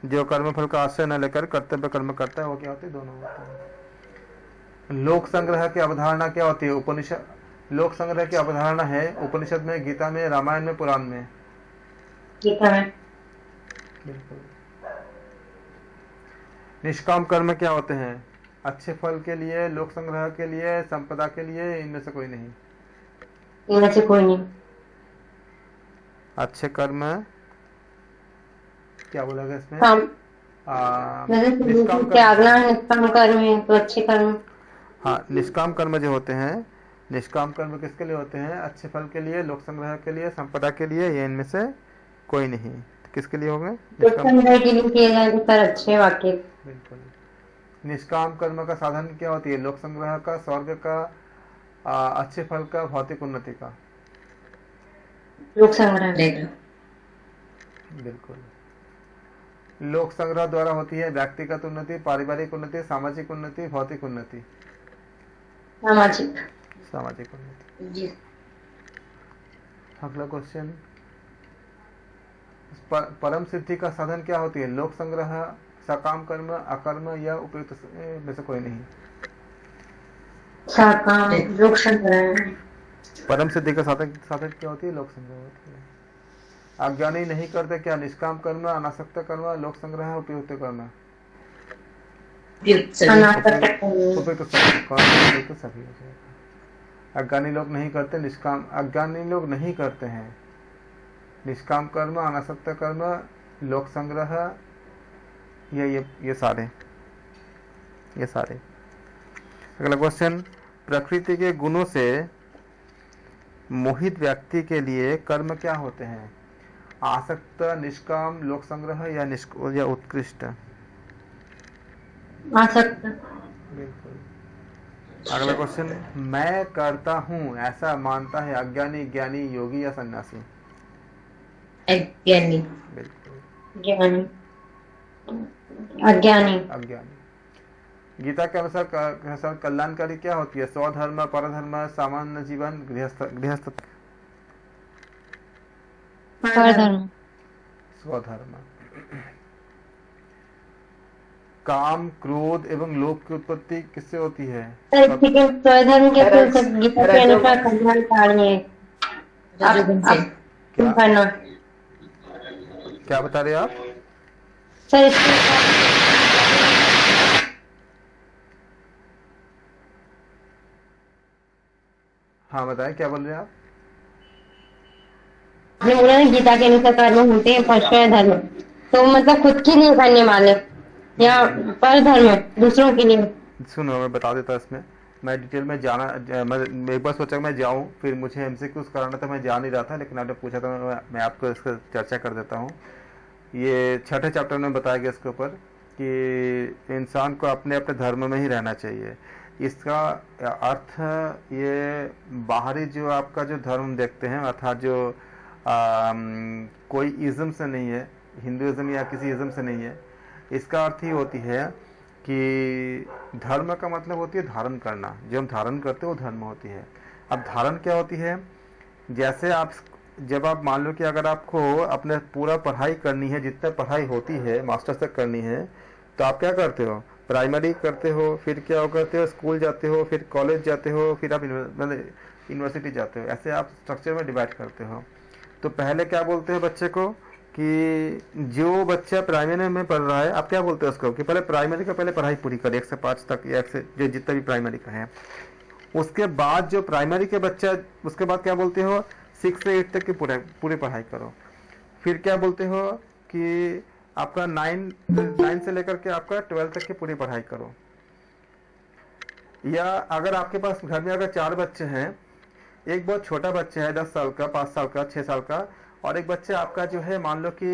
जो कर्म फल का आश्रय न लेकर कर्तव्य कर्म करता है वो क्या होती है? दोनों होते हैं। लोक संग्रह की अवधारणा क्या होती है? उपनिषद। लोक संग्रह की अवधारणा है उपनिषद में, गीता में, रामायण में, पुराण में। गीता में। बिल्कुल। निष्काम कर्म क्या होते हैं? अच्छे फल के लिए, लोक संग्रह के लिए, संपदा के लिए, इनमें से कोई नहीं? इनमें से कोई नहीं। अच्छे कर्म क्या बोला गया इसमें? काम निष्काम त्यागना कर्म। है, निष्काम कर्म है तो अच्छे कर्म। हाँ, निष्काम कर्म जो होते हैं, निष्काम कर्म किसके लिए होते हैं? अच्छे फल के लिए, लोक संग्रह के लिए, संपदा के लिए, ये इनमें से कोई नहीं। तो किसके लिए होंगे? संग्रह के लिए किए जाए तो सर अच्छे वाक्य। बिल्कुल। निष्काम कर्म का साधन क्या होती है? लोक संग्रह का, स्वर्ग का, अच्छे फल का, भौतिक उन्नति का। लोक संग्रह। बिल्कुल। लोक संग्रह द्वारा होती है व्यक्तिगत उन्नति, पारिवारिक उन्नति, सामाजिक उन्नति, भौतिक उन्नति। सामाजिक। सामाजिक उन्नति। जी। अगला क्वेश्चन, परम सिद्धि का साधन क्या होती है? लोक संग्रह, सकाम कर्म, अकर्म या उपयुक्त में से कोई नहीं? साकाम। लोक संग्रह। परम सिद्धि का साधन साधन क्या होती है? लोक संग्रह होती है। अज्ञानी नहीं करते क्या? निष्काम कर्म, अनासक्त कर्म, लोक संग्रह, उपयुक्त कर्म। उपयुक्त सभी। उपयुक्त सभी हो जाएगा। अज्ञानी लोग नहीं करते निष्काम, अज्ञानी लोग नहीं करते हैं निष्काम कर्म, अनासक्त कर्म, लोक संग्रह, ये सारे। अगला क्वेश्चन, प्रकृति के गुणों से मोहित व्यक्ति के लिए कर्म क्या होते हैं? आसक्त, निष्काम, लोक संग्रह या उत्कृष्ट? आसक्त। बिल्कुल। अगला क्वेश्चन, मैं करता हूँ ऐसा मानता है अज्ञानी, ज्ञानी, योगी या सन्यासी? अज्ञानी। बिल्कुल। ज्ञानी। अज्ञानी। गीता के अनुसार कल्याणकारी क्या होती है? स्वधर्म, परधर्म, सामान्य जीवन, गृहस्थ। परधर्म। स्वधर्म। काम, क्रोध एवं लोभ की उत्पत्ति किससे होती है? स्वधर्म के गीता के अनुसार कल्याणकारी है। रजोगुण से। करना क्या बता रहे आप? सर इसके हाँ बताएं, क्या बोल रहे हैं आप? आपने बोला ना गीता के अनुसार कर्म होते हैं परश्वय धर्म, तो मतलब खुद के लिए करने वाले या पर धर्म दूसरों के लिए? सुनो, मैं बता देता इसमें, मैं डिटेल में मैं एक बार सोचा मैं जाऊं, फिर मुझे एमसीक्यूज कराना था, मैं जा नहीं रहा था, लेकिन आपने पूछा था, मैं आपको इसका चर्चा कर देता हूँ। ये छठे चैप्टर में बताया गया इसके ऊपर कि इंसान को अपने अपने धर्म में ही रहना चाहिए। इसका अर्थ ये बाहरी जो आपका जो धर्म देखते हैं, अर्थात जो कोई इज्म से नहीं है, हिंदुइज्म या किसी इज्म से नहीं है। इसका अर्थ ही होती है कि धर्म का मतलब होती है धारण करना, जो हम धारण करते हैं वो धर्म होती है। अब धारण क्या होती है? जैसे जब आप मान लो कि अगर आपको अपने पूरा पढ़ाई करनी है, जितना पढ़ाई होती है मास्टर्स तक करनी है, तो आप क्या करते हो? प्राइमरी करते हो, फिर क्या करते हो? स्कूल जाते हो, फिर कॉलेज जाते हो, फिर आप यूनिवर्सिटी जाते हो। ऐसे आप स्ट्रक्चर में डिवाइड करते हो। तो पहले क्या बोलते हैं बच्चे को कि जो बच्चा प्राइमरी में पढ़ रहा है, आप क्या बोलते हो उसको कि पहले प्राइमरी का पहले पढ़ाई पूरी कर 1 से 5 तक, या 1 से जो जितना भी प्राइमरी का है। उसके बाद जो प्राइमरी के बच्चा, उसके बाद क्या बोलते हो? 6 से 8 तक की पूरी पढ़ाई करो। फिर क्या बोलते हो कि आपका 9 से लेकर के आपका 12 तक की पूरी पढ़ाई करो। या अगर आपके पास घर में अगर 4 बच्चे हैं, एक बहुत छोटा बच्चा है 10 साल का, 5 साल का, 6 साल का, और एक बच्चा आपका जो है मान लो कि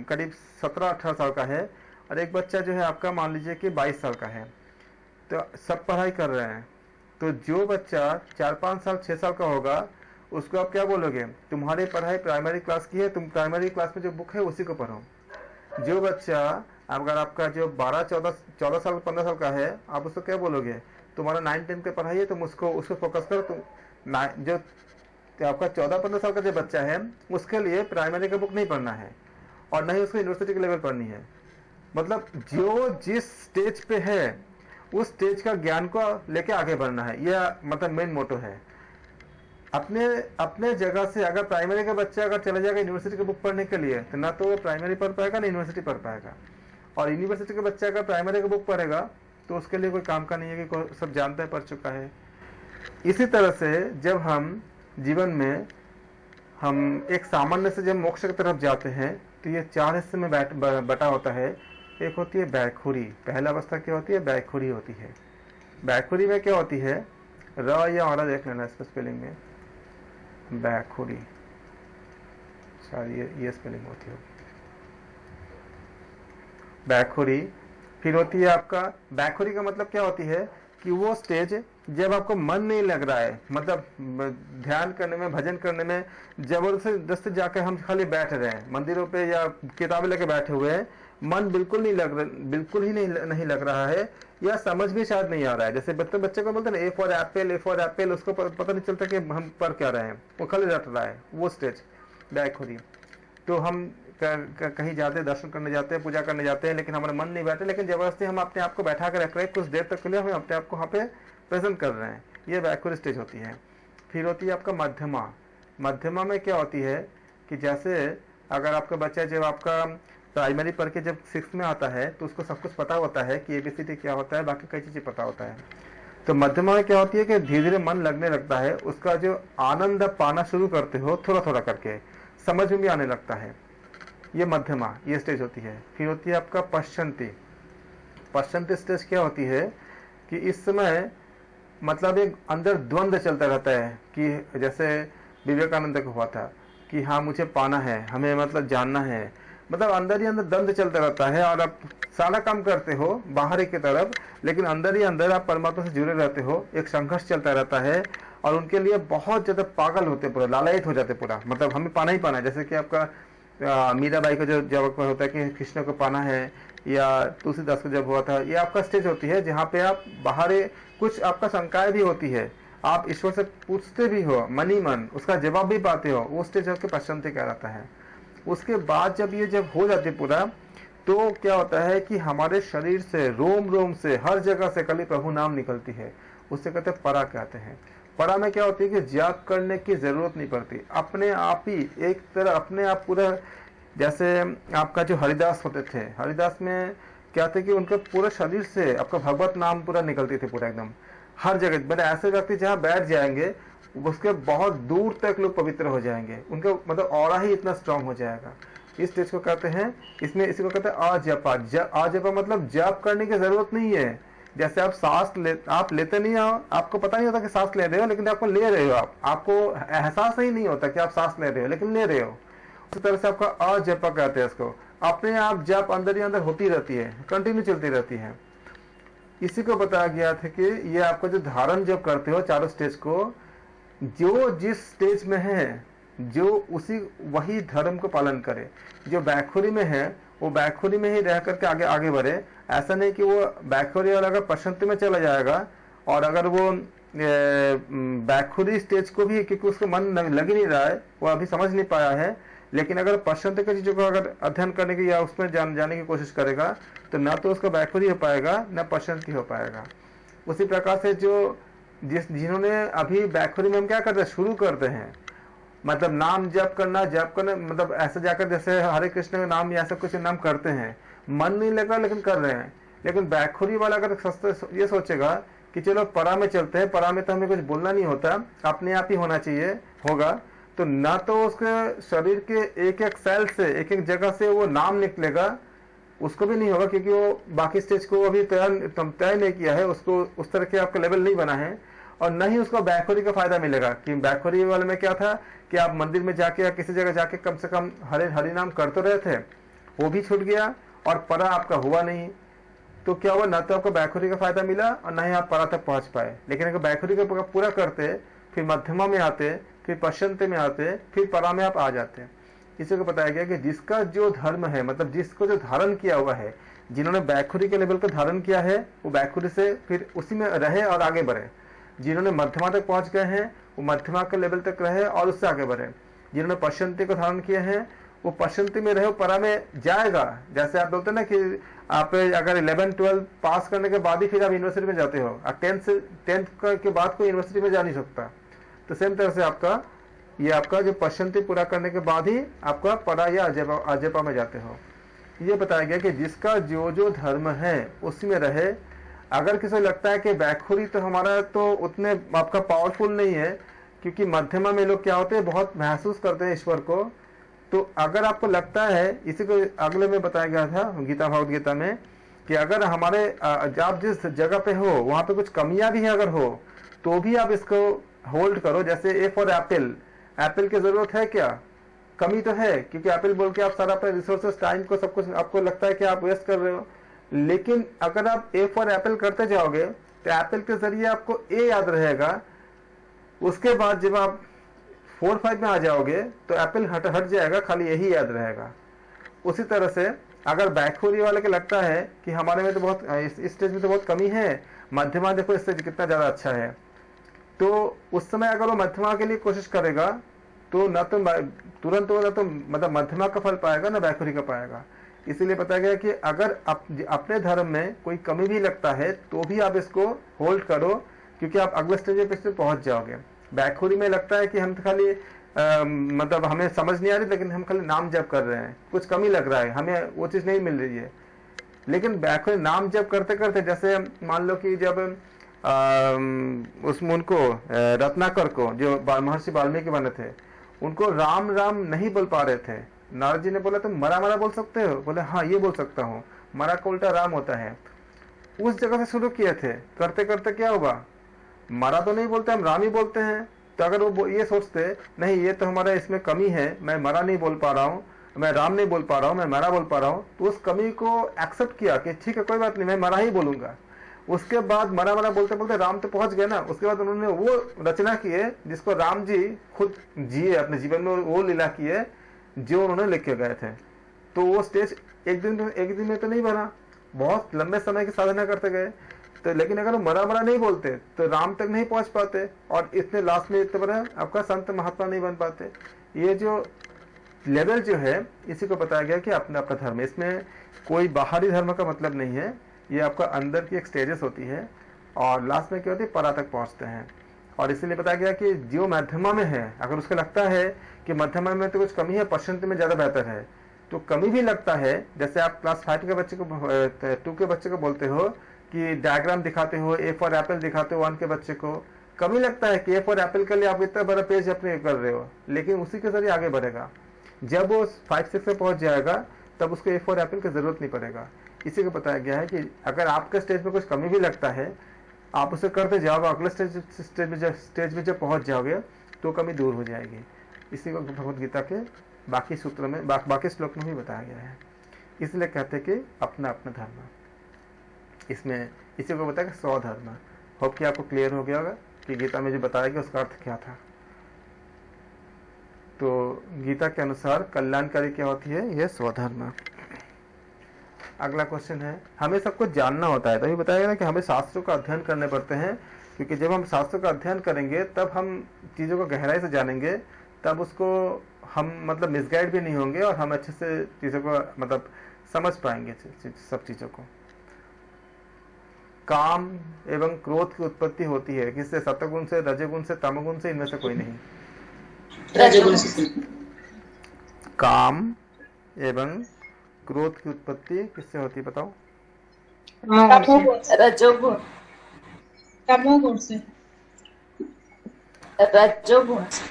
करीब 17-18 साल का है, और एक बच्चा जो है आपका मान लीजिए कि 22 साल का है, तो सब पढ़ाई कर रहे हैं। तो जो बच्चा 4-5 साल 6 साल का होगा उसको आप क्या बोलोगे, तुम्हारी पढ़ाई प्राइमरी क्लास की है, तुम प्राइमरी क्लास में जो बुक है उसी को पढ़ो। जो बच्चा अगर आपका जो 12-14 साल 15 साल का है, आप उसको क्या बोलोगे, तुम्हारा 9-10 की पढ़ाई है, तुम उसको फोकस करो। तुम जो आपका 14-15 साल का जो बच्चा है उसके लिए प्राइमरी का बुक नहीं पढ़ना है और न ही उसको यूनिवर्सिटी के लेवल पढ़नी है। मतलब जो जिस स्टेज पे है उस स्टेज का ज्ञान को लेके आगे बढ़ना है, यह मतलब मेन मोटो है। अपने जगह से अगर प्राइमरी का बच्चा अगर चला जाएगा यूनिवर्सिटी की बुक पढ़ने के लिए, तो ना तो वो प्राइमरी पढ़ पाएगा ना यूनिवर्सिटी पढ़ पाएगा। और यूनिवर्सिटी का बच्चा अगर प्राइमरी का बुक पढ़ेगा तो उसके लिए कोई काम का नहीं है, कि सब जानता है, पढ़ चुका है। इसी तरह से जब हम जीवन में हम एक सामान्य से जब मोक्ष की तरफ जाते हैं तो ये 4 हिस्से में बटा होता है। एक होती है बैखुरी, पहला अवस्था क्या होती है, बैखुरी होती है। बैखुरी में क्या होती है, र या और देख लेना इसका स्पेलिंग में, बैखुरी, शायद ये स्पेलिंग होती है बैखुरी। फिर होती है आपका, बैखुरी का मतलब क्या होती है कि वो स्टेज जब आपको मन नहीं लग रहा है, मतलब ध्यान करने में, भजन करने में जबरदस्ती जाकर हम खाली बैठ रहे हैं मंदिरों पे या किताबें लेके बैठे हुए हैं, मन बिल्कुल ही नहीं लग रहा है, या समझ भी शायद नहीं आ रहा है। जैसे बच्चे को बोलते हैं ना, ए फॉर एप्पल, उसको पता नहीं चलता कि हम पढ़ क्या रहे हैं, वो खाली रट रहा है, वो स्टेज बैखुरी। तो हम कहीं जाते हैं, दर्शन करने जाते हैं, पूजा करने जाते हैं, लेकिन हमारा मन नहीं बैठे, लेकिन जबरदस्ती हम अपने आप को बैठा कर रख रहे हैं, कुछ देर तक के लिए हम अपने आप को वहाँ पे प्रेजेंट कर रहे हैं, ये बैखुरी स्टेज होती है। फिर होती है आपका मध्यमा। मध्यमा में क्या होती है कि जैसे अगर आपका बच्चा जब आपका प्राइमरी पढ़ के जब 6th में आता है तो उसको सब कुछ पता होता है कि ABCD क्या होता है, बाकी कई चीज़ें पता होता है। तो मध्यमा में क्या होती है कि धीरे धीरे मन लगने लगता है, उसका जो आनंद आप पाना शुरू करते हो थोड़ा थोड़ा करके, समझ में भी आने लगता है, ये मध्यमा, ये स्टेज होती है। फिर होती है आपका पश्चंती। पश्चंती स्टेज क्या होती है कि इस समय मतलब एक अंदर द्वंद्व चलता रहता है, कि जैसे विवेकानंद को हुआ था कि हाँ मुझे पाना है, हमें मतलब जानना है, मतलब अंदर ही अंदर द्वंद्व चलता रहता है। और आप सारा काम करते हो बाहर की तरफ, लेकिन अंदर ही अंदर आप परमात्मा से जुड़े रहते हो, एक संघर्ष चलता रहता है। और उनके लिए बहुत ज़्यादा पागल होते, पूरा लालायित हो जाते पूरा, मतलब हमें पाना ही पाना है। जैसे कि आपका मीराबाई को जो जब होता है कि कृष्ण को पाना है, या तुलसीदास को जब हुआ था, ये आपका स्टेज होती है जहाँ पे आप बाहर कुछ आपका शंकाएं भी होती है, आप ईश्वर से पूछते भी हो मन ही मन, उसका जवाब भी पाते हो, वो स्टेज होकर पश्चंती कहलाता है। उसके बाद जब ये जब हो जाती पूरा, तो क्या होता है कि हमारे शरीर से, रोम रोम से, हर जगह से कली प्रभु नाम निकलती है, उससे कहते हैं परा कहते हैं। परा में क्या होती है कि जाप करने की जरूरत नहीं पड़ती, अपने आप ही एक तरह अपने आप पूरा, जैसे आपका जो हरिदास होते थे, हरिदास में क्या थे कि उनका पूरा शरीर से आपका भगवत नाम पूरा निकलती थी पूरा एकदम हर जगह। मैंने ऐसे व्यक्ति जहाँ बैठ जाएंगे उसके बहुत दूर तक लोग पवित्र हो जाएंगे, उनका मतलब ऑरा ही इतना स्ट्रांग हो जाएगा। इस स्टेज को कहते हैं, इसमें इसी को कहते हैं अजपा। अजपा मतलब जप करने की जरूरत नहीं है। जैसे आप सांस आप लेते नहीं हो, आपको पता नहीं होता कि सांस ले रहे हो, लेकिन आपको ले रहे हो, आपको एहसास ही नहीं होता कि आप सांस ले रहे हो, लेकिन ले रहे हो। उसी तरह से आपका अजपा कहते हैं इसको, अपने आप जप अंदर ही अंदर होती रहती है, कंटिन्यू चलती रहती है। इसी को बताया गया था कि ये आपको जो धारण जब करते हो चारों स्टेज को, जो जिस स्टेज में है जो उसी वही धर्म को पालन करे। जो बैखुरी में है वो बैखुरी में ही रह करके आगे आगे बढ़े। ऐसा नहीं कि वो बैखुरी और अगर पश्चंती में चला जाएगा, और अगर वो बैखुरी स्टेज को भी, क्योंकि उसको मन लग ही नहीं रहा है, वो अभी समझ नहीं पाया है, लेकिन अगर पश्चंती की चीजों को अगर अध्ययन करने की या उसमें जाने की कोशिश करेगा तो ना तो उसका बैखुरी हो पाएगा ना पश्चंती हो पाएगा। उसी प्रकार से जो जिन्होंने अभी बैखुरी में हम क्या करते हैं, शुरू करते हैं, मतलब नाम जप करना मतलब ऐसे जाकर जैसे हरे कृष्ण का नाम या ऐसा कुछ नाम करते हैं, मन नहीं लगा लेकिन कर रहे हैं। लेकिन बैखुरी वाला अगर ये सोचेगा कि चलो परा में चलते हैं, परा में तो हमें कुछ बोलना नहीं होता, अपने आप ही होना चाहिए होगा, तो ना तो उसके शरीर के एक एक सेल से एक एक जगह से वो नाम निकलेगा, उसको भी नहीं होगा, क्योंकि वो बाकी स्टेज को अभी तय नहीं किया है, उसको उस तरह के आपका लेवल नहीं बना है। और न ही उसको बैकहोरी का फायदा मिलेगा। कि बैकहोरी वाले में क्या था कि आप मंदिर में जाके या किसी जगह जाके कम से कम हरि नाम कर तो रहे थे, वो भी छूट गया और परा आपका हुआ नहीं। तो क्या हुआ, ना तो आपको बैकहोरी का फायदा मिला और ना ही आप परा तक पहुंच पाए। लेकिन अगर बैकहोरी का पूरा करते, फिर मध्यमा में आते, फिर पश्चंत में आते, फिर परा में आप आ जाते। इसी को बताया गया कि जिसका जो धर्म है, मतलब जिसको जो धारण किया हुआ है, जिन्होंने बैकहोरी के लेवल को धारण किया है, वो बैकहोरी से फिर उसी में रहे और आगे बढ़े। जिन्होंने मध्यमा तक पहुंच गए हैं वो मध्यमा के लेवल तक रहे और उससे आगे बढ़े। जिन्होंने पश्चंती को धारण किए हैं वो पश्चंती में रहे, वो परा में जाएगा। जैसे आप बोलते हैं ना कि आप अगर 11-12 पास करने के बाद ही फिर आप यूनिवर्सिटी में जाते हो, और 10th के बाद कोई यूनिवर्सिटी में जा नहीं सकता। तो सेम तरह से आपका जो पश्चंती पूरा करने के बाद ही आपका परा या अजेपा में जाते हो। ये बताया गया कि जिसका जो जो धर्म है उसमें रहे। अगर किसी को लगता है कि बैकहोरी तो हमारा तो उतने आपका पावरफुल नहीं है, क्योंकि मध्यमा में लोग क्या होते हैं, बहुत महसूस करते हैं ईश्वर को। तो अगर आपको लगता है, इसी को अगले में बताया गया था गीता भगवत गीता में, कि अगर हमारे आप जिस जगह पे हो वहां पे कुछ कमियां भी है अगर हो, तो भी आप इसको होल्ड करो। जैसे ए फॉर एप्पल, एप्पल की जरूरत है क्या, कमी तो है, क्योंकि एप्पल बोल के आप सारा अपने रिसोर्सेस, टाइम को, सब कुछ आपको लगता है कि आप वेस्ट कर रहे हो। लेकिन अगर आप ए फॉर एप्पल करते जाओगे तो एप्पल के जरिए आपको ए याद रहेगा। उसके बाद जब आप 4-5 में आ जाओगे तो एप्पल हट जाएगा, खाली यही याद रहेगा। उसी तरह से अगर बैकहोरी वाले को लगता है कि हमारे में तो बहुत, इस स्टेज में तो बहुत कमी है, मध्यमा देखो इससे कितना ज्यादा अच्छा है, तो उस समय अगर वो मध्यमा के लिए कोशिश करेगा तो न तो तुरंत वो, न तो मतलब मध्यमा का फल पाएगा, न बैकहोरी का पाएगा। इसीलिए बताया गया कि अगर अपने धर्म में कोई कमी भी लगता है तो भी आप इसको होल्ड करो, क्योंकि आप अगले स्टेज पे पहुंच जाओगे। बैकहोरी में लगता है कि हम तो खाली मतलब हमें समझ नहीं आ रही, लेकिन हम खाली नाम जप कर रहे हैं, कुछ कमी लग रहा है, हमें वो चीज नहीं मिल रही है। लेकिन बैकहोरी नाम जप करते करते, जैसे मान लो कि जब उसमें उनको रत्नाकर को, जो महर्षि वाल्मीकि बने थे, उनको राम राम नहीं बोल पा रहे थे। नारद जी ने बोला तुम मरा मरा बोल सकते हो, बोले हाँ ये बोल सकता हूँ, मरा का उल्टा राम होता है। उस जगह से शुरू किए थे, करते करते क्या हुआ, मरा तो नहीं बोलते, हम राम ही बोलते हैं। तो अगर वो ये सोचते नहीं ये तो हमारा इसमें कमी है, मैं मरा नहीं बोल पा रहा हूँ, मैं राम नहीं बोल पा रहा हूँ, मैं मरा बोल पा रहा हूँ, तो उस कमी को एक्सेप्ट किया कि ठीक है कोई बात नहीं, मैं मरा ही बोलूंगा। उसके बाद मरा मरा बोलते बोलते राम तो पहुंच गए ना। उसके बाद उन्होंने वो रचना किए जिसको राम जी खुद जिए, अपने जीवन में वो लीला किए जो उन्होंने लिख के गए थे। तो वो स्टेज एक दिन में तो नहीं बना, बहुत लंबे समय की साधना करते गए। तो लेकिन अगर वो मरा मरा नहीं बोलते तो राम तक नहीं पहुंच पाते, और इतने लास्ट में इतने बड़ा आपका संत महात्मा नहीं बन पाते। ये जो लेवल जो है इसी को बताया गया कि अपना अपना धर्म, इसमें कोई बाहरी धर्म का मतलब नहीं है, ये आपका अंदर की एक स्टेजेस होती है और लास्ट में क्या होती है, परा तक पहुंचते हैं। और इसीलिए बताया गया कि जो मध्यमा में है, अगर उसको लगता है कि मध्यमा में तो कुछ कमी है, पश्चंत में ज्यादा बेहतर है, तो कमी भी लगता है। जैसे आप क्लास 5 के बच्चे को 2 के बच्चे को बोलते हो कि डायग्राम दिखाते हो, ए फॉर एप्पल दिखाते हो 1 के बच्चे को, कमी लगता है कि ए फॉर एप्पल के लिए आप इतना बड़ा पेज अपने कर रहे हो, लेकिन उसी के जरिए आगे बढ़ेगा। जब वो 5-6 में पहुंच जाएगा तब उसको ए फॉर एप्पल की जरूरत नहीं पड़ेगा। इसी को बताया गया है कि अगर आपके स्टेज पे कुछ कमी भी लगता है, आप उसे करते जाओगे, अगले स्टेज में जब पहुंच जाओगे तो कमी दूर हो जाएगी। इसी को भगवत गीता के बाकी सूत्र में, बाकी श्लोक में भी बताया गया है। इसलिए कहते हैं कि अपना अपना धर्म, इसमें इसी को बताया कि स्वधर्म। होप कि आपको क्लियर हो गया होगा कि गीता में जो बताया गया उसका अर्थ क्या था। तो गीता के अनुसार कल्याणकारी क्या होती है, यह स्वधर्म। अगला क्वेश्चन है, हमें सब कुछ जानना होता है, तभी बताया ना कि हमें शास्त्रों का अध्ययन करने पड़ते हैं, क्योंकि जब हम शास्त्रों का अध्ययन करेंगे तब हम चीज़ों को गहराई से जानेंगे, तब उसको हम मतलब मिसगाइड भी नहीं होंगे और हम अच्छे से चीज़ों को मतलब समझ पाएंगे सब चीज़ों को। काम एवं क्रोध की उत्पत्ति होती है किससे, सत्वगुण से, रजोगुण से, तमोगुण से, इनमें से कोई नहीं। रजोगुण से। काम एवं क्रोध की उत्पत्ति किससे होती है बताओ? रजोगुण, तमोगुण से। रजोगुण से।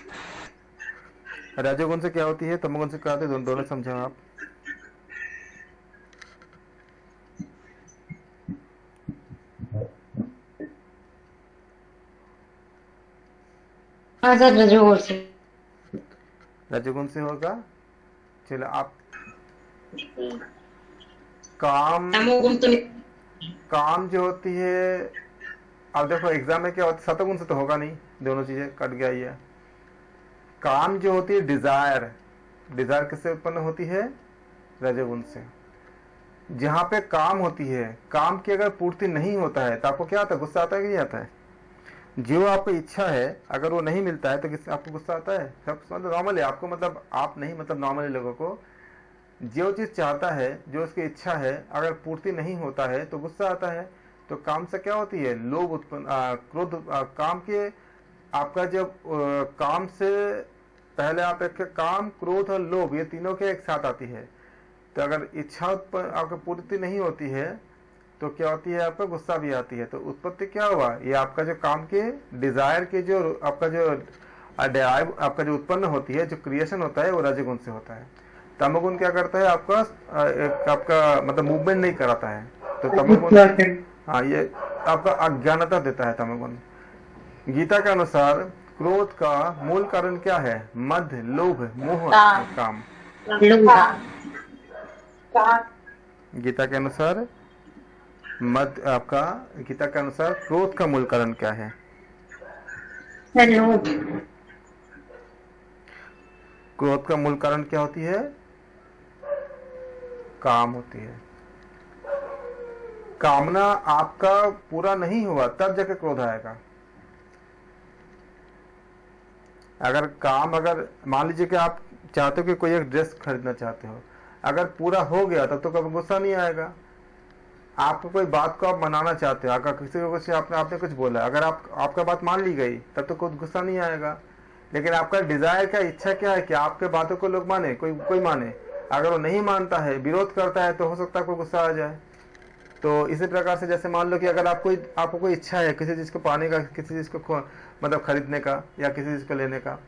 रजोगुण से क्या होती है, तमोगुण से क्या होती है, दोनों समझाओ आप। हाँ सर, रजोगुण से। रजोगुण से होगा। चलो आप काम तमोगुण तो नहीं। काम जो होती है, अब देखो एग्जाम में क्या होता है, सतोगुण से तो होगा नहीं, दोनों चीजें कट गया ये। काम जो होती है डिजायर, डिजायर किससे उत्पन्न होती है? रजोगुण से। जहां पे काम होती है, काम की अगर पूर्ति नहीं होता है तो आपको क्या आता है? गुस्सा आता है कि नहीं आता है? जो आपको इच्छा है अगर वो नहीं मिलता है तो किस आपको गुस्सा आता है? सब मतलब नॉर्मल है आपको, मतलब आप नहीं, मतलब नॉर्मली लोगों को जो चीज चाहता है, जो उसकी इच्छा है, अगर पूर्ति नहीं होता है तो गुस्सा आता है। तो काम से क्या होती है? लोभ उत्पन्न, क्रोध। काम के आपका जब काम से पहले आप एक काम, क्रोध और लोभ, ये तीनों के एक साथ आती है। तो अगर इच्छा आपकी पूर्ति नहीं होती है तो क्या होती है? आपका गुस्सा भी आती है। तो उत्पत्ति क्या हुआ? ये आपका जो काम के डिजायर के जो आपका जो ड्राइव आपका जो उत्पन्न होती है, जो क्रिएशन होता है, वो रजोगुण से होता है। तमोगुण क्या करता है? आपका मतलब मूवमेंट नहीं कराता है। तो तमोगुण, हाँ, ये आपका अज्ञानता देता है तमोगुण। गीता के अनुसार क्रोध का मूल कारण क्या है? मद, लोभ, मोह, काम। गीता के अनुसार मद, आपका गीता के अनुसार क्रोध का मूल कारण क्या है? क्रोध का मूल कारण क्या होती है? काम होती है। कामना आपका पूरा नहीं हुआ तब जाके क्रोध आएगा। अगर काम, अगर मान लीजिए कि आप चाहते हो कि कोई एक ड्रेस खरीदना चाहते हो, अगर पूरा हो गया तब तो कभी गुस्सा नहीं आएगा। आपको कोई बात को आप मनाना चाहते हो, अगर किसी को कुछ आपने कुछ बोला, अगर आपका बात मान ली गई तब तो कोई गुस्सा नहीं आएगा। लेकिन आपका डिजायर क्या, इच्छा क्या है कि आपके बातों को लोग माने, कोई माने। अगर वो नहीं मानता है, विरोध करता है, तो हो सकता है कोई गुस्सा आ जाए। तो इसी प्रकार से जैसे मान लो कि अगर आपको कोई इच्छा है किसी चीज को पाने का, किसी चीज को मतलब खरीदने का या किसी चीज को लेने का,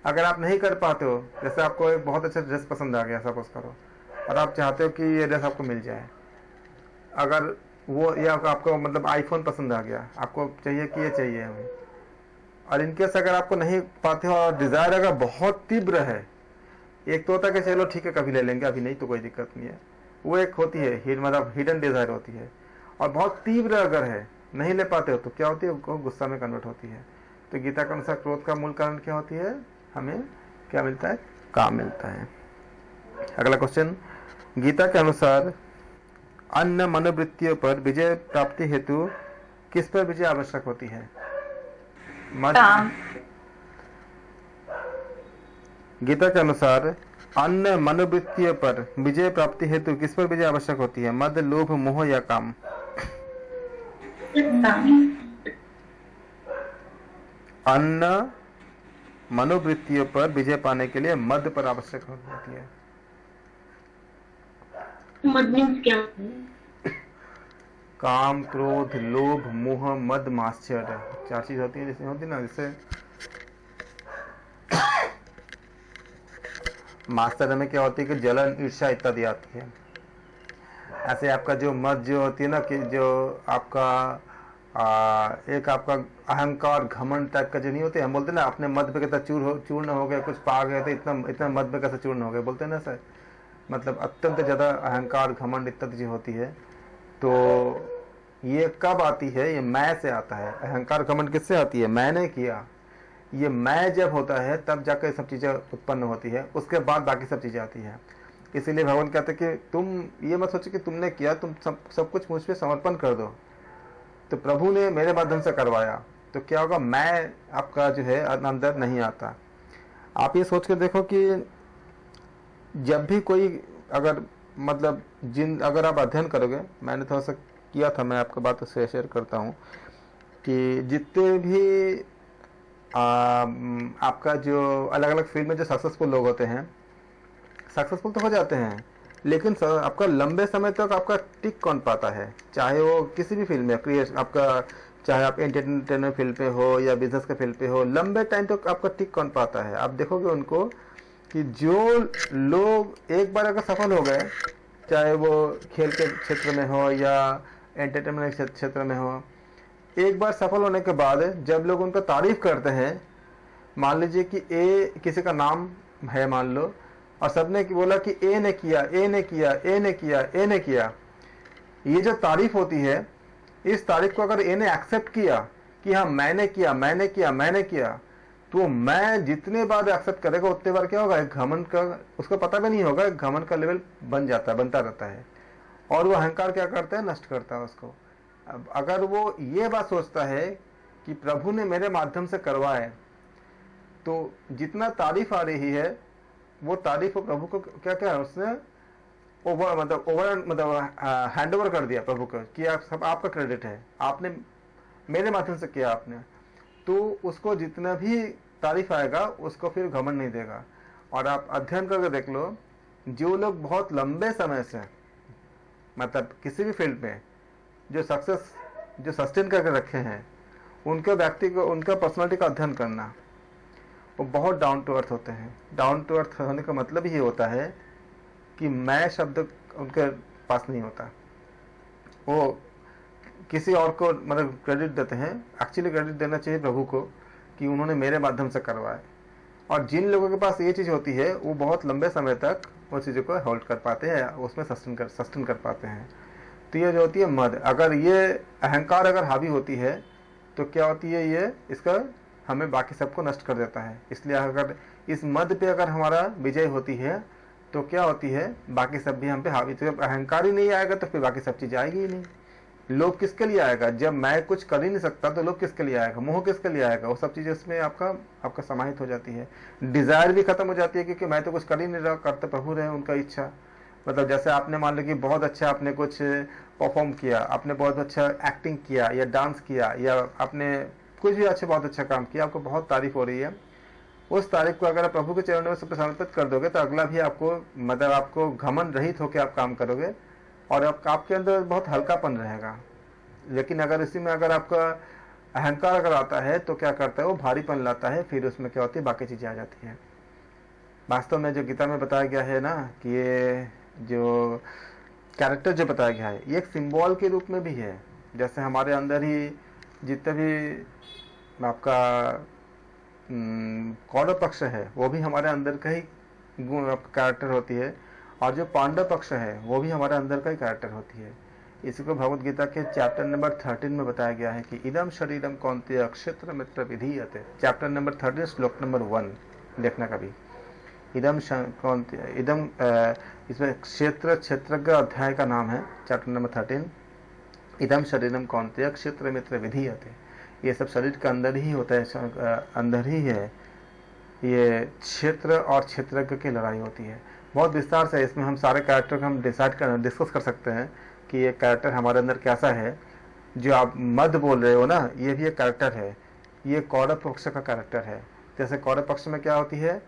अगर आप नहीं कर पाते हो, जैसे आपको एक बहुत अच्छा ड्रेस पसंद आ गया सपोज करो, और आप चाहते हो कि ये ड्रेस आपको मिल जाए, अगर वो, या आपको मतलब आईफोन पसंद आ गया, आपको चाहिए कि ये चाहिए हमें, और इनकेस अगर आपको नहीं पाते हो और डिजायर अगर बहुत तीव्र है, एक तो होता है कि चलो ठीक है कभी ले लेंगे, अभी नहीं तो कोई दिक्कत नहीं है, वो एक होती है मतलब हिडन डिजायर होती है। और बहुत तीव्र अगर है, नहीं ले पाते हो, तो क्या होती है? वो गुस्सा में कन्वर्ट होती है। तो गीता के अनुसार क्रोध का मूल कारण क्या होती है? हमें क्या मिलता है? काम मिलता है। अगला क्वेश्चन, गीता के अनुसार अन्य मनोवृत्तियों पर विजय प्राप्ति हेतु किस पर विजय आवश्यक होती है? गीता के अनुसार अन्य मनोवृत्तियों पर विजय प्राप्ति हेतु किस पर विजय आवश्यक होती है? मद, लोभ, मोह या काम? अन्य मनोवृत्तियों पर विजय पाने के लिए मद पर आवश्यक होती है। मद मीन्स क्या? काम, क्रोध, लोभ, मोह, मद, मात्सर्य, चार चीज होती है जिसमें होती ना, जैसे मात्सर्य में क्या होती है कि जलन, ईर्ष्या इत्यादि आती है। ऐसे आपका जो मद जो होती है ना, कि जो आपका एक आपका अहंकार, घमंड टाइप का जो नहीं होते, हम बोलते ना अपने मद पे कैसा चूर्ण हो गए, कुछ पा गए थे, इतना मद पे कैसे चूर्ण हो गए, बोलते हैं ना सर, मतलब अत्यंत ज्यादा अहंकार, घमंड इत्यादि जो होती है। तो ये कब आती है? ये मैं से आता है। अहंकार, घमंड किससे आती है? मैंने किया। ये मैं जब होता है तब जाकर सब चीजें उत्पन्न होती है, उसके बाद बाकी सब चीजें आती हैं। इसीलिए भगवान कहते हैं कि तुम ये मत सोचो कि तुमने किया, तुम सब कुछ मुझ पे समर्पण कर दो। तो प्रभु ने मेरे माध्यम से करवाया, तो क्या होगा? मैं आपका जो है अंदर नहीं आता। आप ये सोच के देखो कि जब भी कोई अगर मतलब अगर आप अध्ययन करोगे, मैंने थोड़ा सा किया था, मैं आपको बात से शेयर करता हूँ कि जितने भी आपका जो अलग अलग फील्ड में जो सक्सेसफुल लोग होते हैं, सक्सेसफुल तो हो जाते हैं, लेकिन आपका लंबे समय तक आपका टिक कौन पाता है? चाहे वो किसी भी फील्ड में क्रिएशन आपका, चाहे आप एंटरटेनमेंट फील्ड पे हो या बिजनेस के फील्ड पे हो, लंबे टाइम तक आपका टिक कौन पाता है? आप देखोगे उनको कि जो लोग एक बार अगर सफल हो गए, चाहे वो खेल के क्षेत्र में हो या एंटरटेनमेंट क्षेत्र में हो, एक बार सफल होने के बाद जब लोग उनका तारीफ करते हैं मान लीजिए कि ए किसी का नाम है मान लो, और सबने बोला कि ए ने किया, ए ने किया, ए ने किया, ए ने किया। ये जो तारीफ होती है, इस तारीफ को अगर ए ने एक्सेप्ट किया कि हाँ मैंने किया, मैंने किया, मैंने किया, तो मैं जितने बार एक्सेप्ट करेगा उतने बार क्या होगा, एक घमंड का, उसको पता भी नहीं होगा, घमंड का लेवल बन जाता है, बनता रहता है, और वो अहंकार क्या करता है, नष्ट करता है उसको। अब अगर वो ये बात सोचता है कि प्रभु ने मेरे माध्यम से करवाए, तो जितना तारीफ आ रही है वो तारीफ को प्रभु को क्या क्या है, उसने ओवर हैंड ओवर कर दिया प्रभु को कि आप सब आपका क्रेडिट है, आपने मेरे माध्यम से किया आपने, तो उसको जितना भी तारीफ आएगा उसको फिर घमंड नहीं देगा। और आप अध्ययन करके देख लो, जो लोग बहुत लंबे समय से मतलब किसी भी फील्ड में जो सक्सेस जो सस्टेन करके रखे हैं, उनके व्यक्ति को, उनका पर्सनालिटी का अध्ययन करना, वो बहुत डाउन टू अर्थ होते हैं। डाउन टू अर्थ होने का मतलब ये होता है कि मैं शब्द उनके पास नहीं होता, वो किसी और को मतलब क्रेडिट देते हैं। एक्चुअली क्रेडिट देना चाहिए प्रभु को कि उन्होंने मेरे माध्यम से करवाए। और जिन लोगों के पास ये चीज़ होती है वो बहुत लंबे समय तक वो चीज़ों को होल्ड कर पाते हैं, उसमें सस्टेन कर पाते हैं। तो ये जो होती है मद, अगर ये अहंकार अगर हावी होती है तो क्या होती है, ये इसका हमें बाकी सबको नष्ट कर देता है। इसलिए अगर इस मद पे अगर हमारा विजय होती है तो क्या होती है, बाकी सब भी हम पे हावी। तो जब अहंकार ही नहीं आएगा तो फिर बाकी सब चीज़ आएगी ही नहीं। लोभ किसके लिए आएगा, जब मैं कुछ कर ही नहीं सकता तो लोभ किसके लिए आएगा, मोह किसके लिए आएगा, वो सब चीज़ें इसमें आपका समाहित हो जाती है। डिजायर भी खत्म हो जाती है, क्योंकि मैं तो कुछ कर ही नहीं रहा, करते प्रभु रहे उनका इच्छा। मतलब जैसे आपने मान लो कि बहुत अच्छा आपने कुछ परफॉर्म किया, आपने बहुत अच्छा एक्टिंग किया या डांस किया, या आपने कुछ भी अच्छा बहुत अच्छा काम किया, आपको बहुत तारीफ हो रही है, उस तारीफ को अगर आप प्रभु के चरणों में समर्पित कर दोगे तो अगला भी आपको मतलब आपको घमंड रहित होकर आप काम करोगे और आपके अंदर बहुत हल्कापन रहेगा। लेकिन अगर इसी में अगर आपका अहंकार अगर आता है तो क्या करता है, वो भारीपन लाता है, फिर उसमें क्या होती है, बाकी चीज़ें आ जाती हैं। वास्तव में जो गीता में बताया गया है ना कि ये जो कैरेक्टर जो बताया गया है, ये एक सिंबल के रूप में भी है। जैसे हमारे अंदर ही जितने भी आपका कौरव पक्ष है वो भी हमारे अंदर का ही कैरेक्टर होती है, और जो पांडव पक्ष है वो भी हमारे अंदर का ही कैरेक्टर होती है। इसी को भगवत गीता के चैप्टर नंबर 13 में बताया गया है कि इदम शरीरम कौन्तेय क्षेत्र मित्र विधीयते। चैप्टर नंबर 13 श्लोक नंबर 1 देखना कभी। इदम इसमें क्षेत्रज्ञ अध्याय का नाम है, चैप्टर नंबर 13। इदम शरीरम कौन्तेय क्षेत्र मित्र विधीयते। ये सब शरीर के अंदर ही होता है, अंदर ही है। ये क्षेत्र और क्षेत्रज्ञ की लड़ाई होती है। बहुत विस्तार से इसमें हम सारे कैरेक्टर को हम डिस्कस कर सकते हैं कि ये कैरेक्टर हमारे अंदर कैसा है। जो आप मद बोल रहे हो ना, ये भी एक कैरेक्टर है, ये कौरव पक्ष का कैरेक्टर है। जैसे कौरव पक्ष में क्या होती है,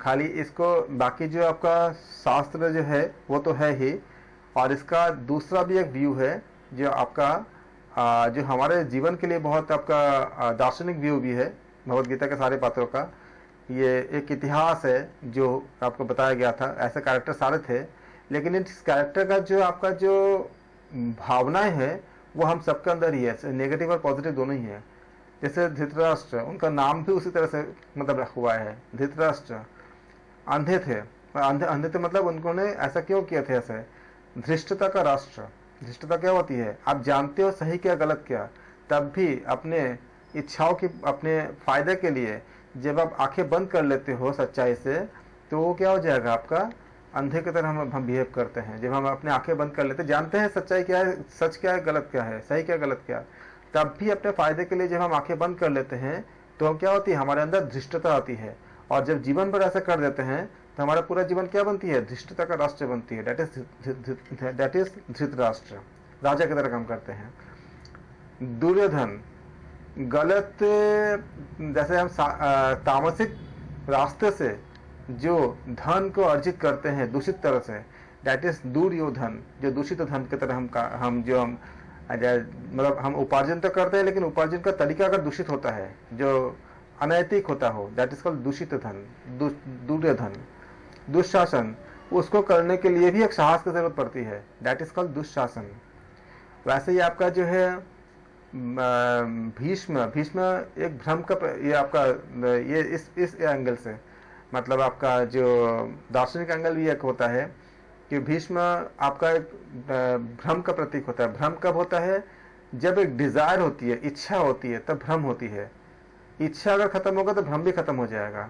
खाली इसको बाकी जो आपका शास्त्र जो है वो तो है ही, और इसका दूसरा भी एक व्यू है जो आपका जो हमारे जीवन के लिए बहुत आपका दार्शनिक व्यू भी है भगवद गीता के सारे पात्रों का। ये एक इतिहास है जो आपको बताया गया था, ऐसे कैरेक्टर सारे थे, लेकिन इस कैरेक्टर का जो आपका जो भावनाएं है वो हम सबके अंदर ही है, नेगेटिव और पॉजिटिव दोनों ही है। जैसे धृतराष्ट्र, उनका नाम भी उसी तरह से मतलब हुआ है। धृतराष्ट्र अंधे थे, अंधे थे मतलब उन्होंने ऐसा क्यों किया था, ऐसे धृष्टता का राष्ट्र। धृष्टता क्या होती है, आप जानते हो सही क्या गलत क्या, तब भी अपने इच्छाओं की अपने फायदे के लिए जब आप आंखें बंद कर लेते हो सच्चाई से, तो वो क्या हो जाएगा, आपका अंधे की तरह हम बिहेव करते हैं। जब हम अपने आंखें बंद कर लेते, जानते हैं सच्चाई क्या है, सच क्या है, गलत क्या है, सही क्या गलत क्या, तब भी अपने फायदे के लिए जब हम आंखें बंद कर लेते हैं तो हम क्या होती है, हमारे अंदर धृष्टता आती है। और जब जीवन भर ऐसा कर देते हैं तो हमारा पूरा जीवन क्या बनती है, धृष्टता का राष्ट्र बनती है। दैट इज धृतराष्ट्र, राजा की तरह काम करते हैं। दुर्योधन गलत, जैसे हम तामसिक रास्ते से जो धन को अर्जित करते हैं दूषित तरह से, दैट इज दुर्योधन, जो दूषित धन की तरह हम मतलब हम उपार्जन तो करते हैं, लेकिन उपार्जन का तरीका अगर दूषित होता है, जो अनैतिक होता हो, दैट इज कॉल्ड दूषित धन, दुर्योधन। दुशासन, उसको करने के लिए भी एक साहस की जरूरत पड़ती है, दैट इज कॉल्ड दुशासन। वैसे ही आपका जो है भीष्म भीष्म एक भ्रम का ये आपका ये इस एंगल से, मतलब आपका जो दार्शनिक एंगल भी एक होता है कि भीष्म आपका एक भ्रम का प्रतीक होता है। भ्रम कब होता है? जब एक डिजायर होती है, इच्छा होती है, तब भ्रम होती है। इच्छा अगर खत्म होगा तो भ्रम भी खत्म हो जाएगा।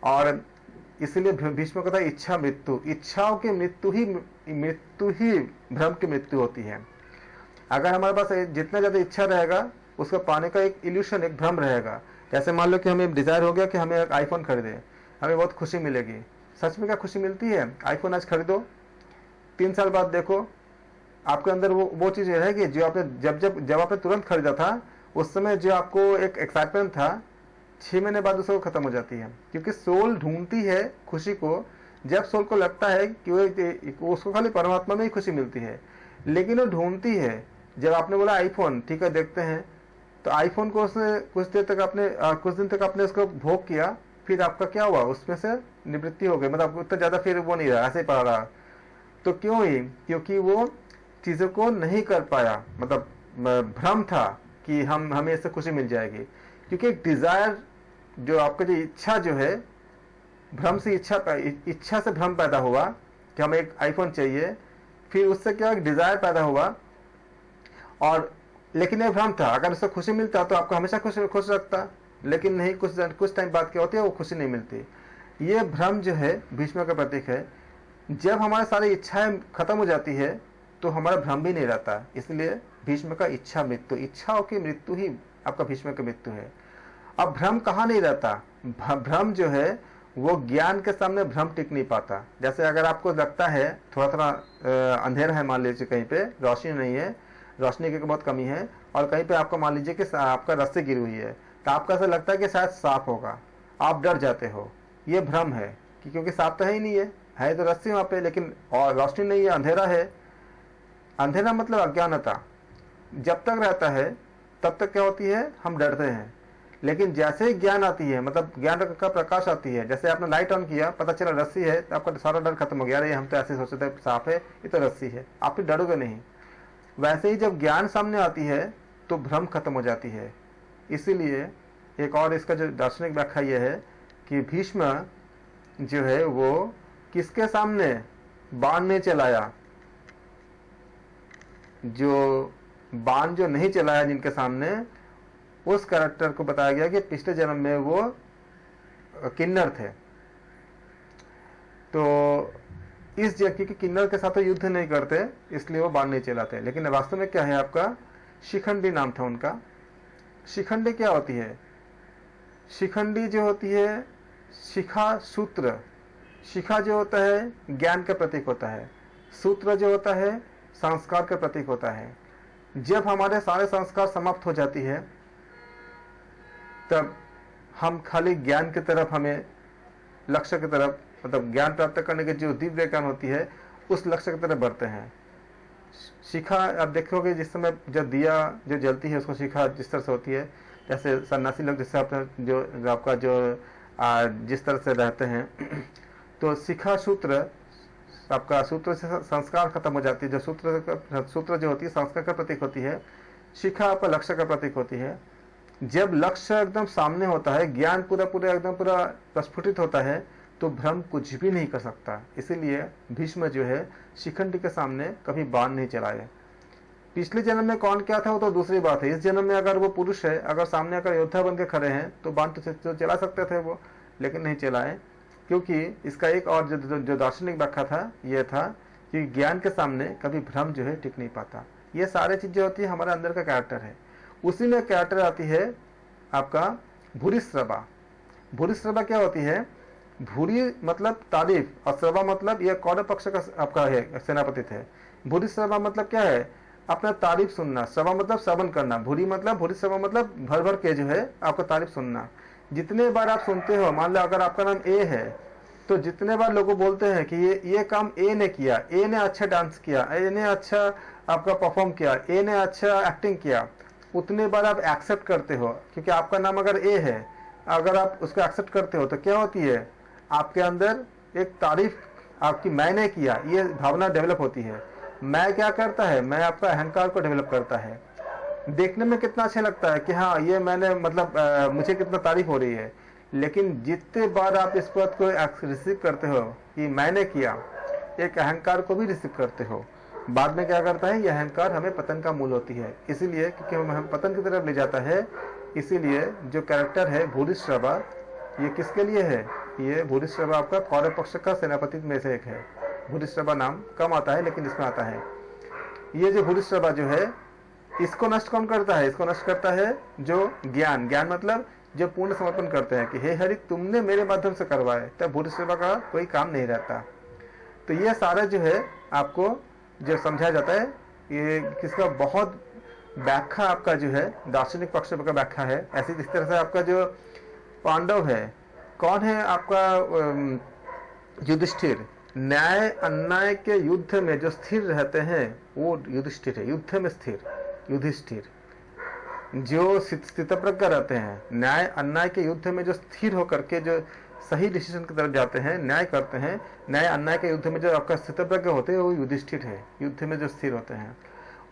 और इसलिए भीष्म कहता है इच्छा मृत्यु, इच्छाओं की मृत्यु ही भ्रम की मृत्यु होती है। अगर हमारे पास जितना ज्यादा इच्छा रहेगा उसको पाने का एक इल्यूशन, एक भ्रम रहेगा। जैसे मान लो कि हमें डिजायर हो गया कि हमें एक आईफोन खरीदे, हमें बहुत खुशी मिलेगी। सच में क्या खुशी मिलती है? आईफोन आज खरीदो, 3 साल बाद देखो आपके अंदर वो चीज रहेगी जो आपने जब आपने तुरंत खरीदा था, उस समय जो आपको एक एक्साइटमेंट था, 6 महीने बाद उसको खत्म हो जाती है। क्योंकि सोल ढूंढती है खुशी को। जब सोल को लगता है कि उसको खाली परमात्मा में ही खुशी मिलती है, लेकिन वो ढूंढती है। जब आपने बोला आईफोन, ठीक है देखते हैं, तो आईफोन को उसने कुछ दिन तक आपने उसको भोग किया, फिर आपका क्या हुआ? उसमें से निवृत्ति हो गई, मतलब उतना ज्यादा फिर वो नहीं रहा, ऐसे ही पड़ा रहा। तो क्यों ही? क्योंकि वो चीजों को नहीं कर पाया, मतलब भ्रम था कि हमें इससे खुशी मिल जाएगी। क्योंकि एक डिजायर जो आपका जो इच्छा जो है, भ्रम से इच्छा से भ्रम पैदा हुआ कि हमें एक आईफोन चाहिए, फिर उससे क्या डिजायर पैदा हुआ। और लेकिन ये भ्रम था, अगर उससे खुशी मिलता तो आपको हमेशा खुश रखता, लेकिन नहीं, कुछ टाइम बाद क्या होती है, वो खुशी नहीं मिलती। ये भ्रम जो है भीष्म का प्रतीक है। जब हमारी सारी इच्छाएं खत्म हो जाती है तो हमारा भ्रम भी नहीं रहता। इसलिए भीष्म का इच्छा मृत्यु, इच्छाओं की मृत्यु ही आपका भीष्म का मृत्यु है। अब भ्रम कहाँ नहीं रहता? भ्रम जो है वो ज्ञान के सामने भ्रम टिक नहीं पाता। जैसे अगर आपको लगता है थोड़ा अंधेरा है, मान लीजिए कहीं पे रोशनी नहीं है, रोशनी की बहुत कमी है, और कहीं पे आपको मान लीजिए कि आपका रस्सी गिरी हुई है, तो आपको ऐसा लगता है कि शायद साफ होगा, आप डर जाते हो। ये भ्रम है कि क्योंकि साफ तो है ही नहीं है तो रस्सी वहां पे, लेकिन और रोशनी नहीं है, अंधेरा है। अंधेरा मतलब अज्ञानता जब तक रहता है तब तक क्या होती है, हम डरते हैं। लेकिन जैसे ही ज्ञान आती है, मतलब ज्ञान का प्रकाश आती है, जैसे आपने लाइट ऑन किया, पता चला रस्सी है, तो आपका सारा डर खत्म हो गया। अरे हम तो ऐसे सोचते थे साफ है, ये तो रस्सी है, आप फिर डरोगे नहीं। वैसे ही जब ज्ञान सामने आती है तो भ्रम खत्म हो जाती है। इसीलिए एक और इसका जो दार्शनिक व्याख्या यह है कि भीष्म जो है वो किसके सामने बाण नहीं चलाया, जो बाण जो नहीं चलाया जिनके सामने, उस कैरेक्टर को बताया गया कि पिछले जन्म में वो किन्नर थे। तो इस जगह के किन्नर के साथ युद्ध नहीं करते, इसलिए वो बाण नहीं चलाते। लेकिन वास्तव में क्या है, आपका शिखंडी नाम था उनका। शिखंडी क्या होती है? शिखंडी जो होती है, शिखा सूत्र। शिखा जो होता है ज्ञान का प्रतीक होता है, सूत्र जो होता है संस्कार का प्रतीक होता है। जब हमारे सारे संस्कार समाप्त हो जाती है तब हम खाली ज्ञान की तरफ, हमें लक्ष्य की तरफ, मतलब ज्ञान प्राप्त करने की जो दिव्य ज्ञान होती है उस लक्ष्य की तरफ बढ़ते हैं। शिखा आप देखोगे जिस समय जब दिया जो जलती है उसको शिखा जिस तरह से होती है, जैसे सन्यासी लोग जिससे अपना जो आपका जो जिस तरह से रहते हैं, तो शिखा सूत्र, आपका सूत्र से संस्कार खत्म हो जाती है। जो सूत्र जो होती है संस्कार का प्रतीक होती है, शिखा आपका लक्ष्य का प्रतीक होती है। जब लक्ष्य एकदम सामने होता है, ज्ञान पूरा प्रस्फुटित होता है, तो भ्रम कुछ भी नहीं कर सकता। इसीलिए भीष्म जो है शिखंडी के सामने कभी बाण नहीं चलाए। पिछले जन्म में कौन क्या था वो तो दूसरी बात है। इस जन्म में अगर वो पुरुष है, अगर सामने अगर योद्धा बन के खड़े हैं, तो बाण तो चला सकते थे वो, लेकिन नहीं चलाए। क्योंकि इसका एक और जो दार्शनिक व्याख्या था, यह था कि ज्ञान के सामने कभी भ्रम जो है टिक नहीं पाता। ये सारी चीजें होती है हमारे अंदर का कैरेक्टर है। उसी में कैरेक्टर आती है आपका भूरिश्रवा। भूरिश्रवा क्या होती है? भूरी मतलब तारीफ, और श्रवा मतलब यह कौरव पक्ष का आपका है, सेनापति थे। भूरिश्रवा मतलब क्या है? अपना तारीफ सुनना। श्रवा मतलब श्रवण करना। भूरिश्रवा मतलब भर भर के जो है आपका तारीफ सुनना। जितने बार आप सुनते हो, मान लो अगर आपका नाम ए है, तो जितने बार लोग बोलते हैं कि ये काम ए ने किया, ए ने अच्छा डांस किया, ए ने अच्छा आपका परफॉर्म किया, ए ने अच्छा एक्टिंग किया, उतने बार आप एक्सेप्ट करते हो। क्योंकि आपका नाम अगर ए है, अगर आप उसको एक्सेप्ट करते हो तो क्या होती है, आपके अंदर एक तारीफ आपकी मैंने किया, ये भावना डेवलप होती है। मैं क्या करता है, मैं आपका अहंकार को डेवलप करता है। देखने में कितना अच्छा लगता है कि हाँ ये मैंने मतलब मुझे कितना तारीफ हो रही है, लेकिन जितने बार आप इस बात को रिसीव करते हो कि मैंने किया, एक अहंकार को भी रिसीव करते हो, बाद में क्या करता है, ये अहंकार हमें पतन का मूल होती है। इसीलिए क्योंकि हम पतन की तरफ ले जाता है, इसीलिए जो कैरेक्टर है भूरिश्रवा, ये किसके लिए है, ये भूरिश्रवा आपका कौरव पक्ष का सेनापति में से एक है। भूरिश्रवा नाम कम आता है लेकिन इसमें आता है। ये जो भूरिश्रवा जो है, इसको नष्ट कौन करता है, इसको नष्ट करता है जो ज्ञान, ज्ञान मतलब जो पूर्ण समर्पण करते हैं कि हे हरि तुमने मेरे माध्यम से करवाए, तब भूरिश्रवा का कोई काम नहीं रहता। तो ये सारा जो है आपको जो समझाया जाता है, ये किसका बहुत व्याख्या आपका जो है दार्शनिक पक्ष का व्याख्या है। ऐसी इस तरह से आपका जो पांडव है, कौन है आपका युधिष्ठिर, न्याय अन्याय के युद्ध में जो स्थिर रहते हैं वो युधिष्ठिर है, युद्ध में स्थिर युधिष्ठिर। जो स्थितप्रज्ञ रहते हैं, न्याय अन्याय के युद्ध में जो स्थिर होकर के जो सही डिसीजन की तरफ जाते हैं, न्याय करते हैं, न्याय अन्याय के युद्ध में जो आपका स्थितप्रज्ञ होते हैं वो युधिष्ठिर है, युद्ध में जो स्थिर होते हैं।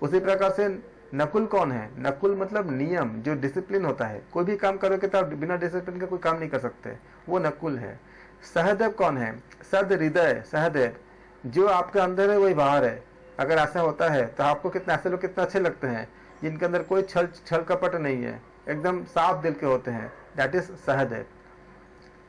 उसी प्रकार से नकुल कौन है, नकुल मतलब नियम, जो डिसिप्लिन होता है, कोई भी काम करोगे तो आप बिना डिसिप्लिन के कोई काम नहीं कर सकते, वो नकुल है। सहदेव कौन है, सद हृदय सहदेव, जो आपके अंदर है वही बाहर है। अगर ऐसा होता है तो आपको कितना, ऐसे लोग कितना अच्छे लगते हैं जिनके अंदर कोई छल कपट नहीं है, एकदम साफ दिल के होते हैं, दैट इज सहदेव।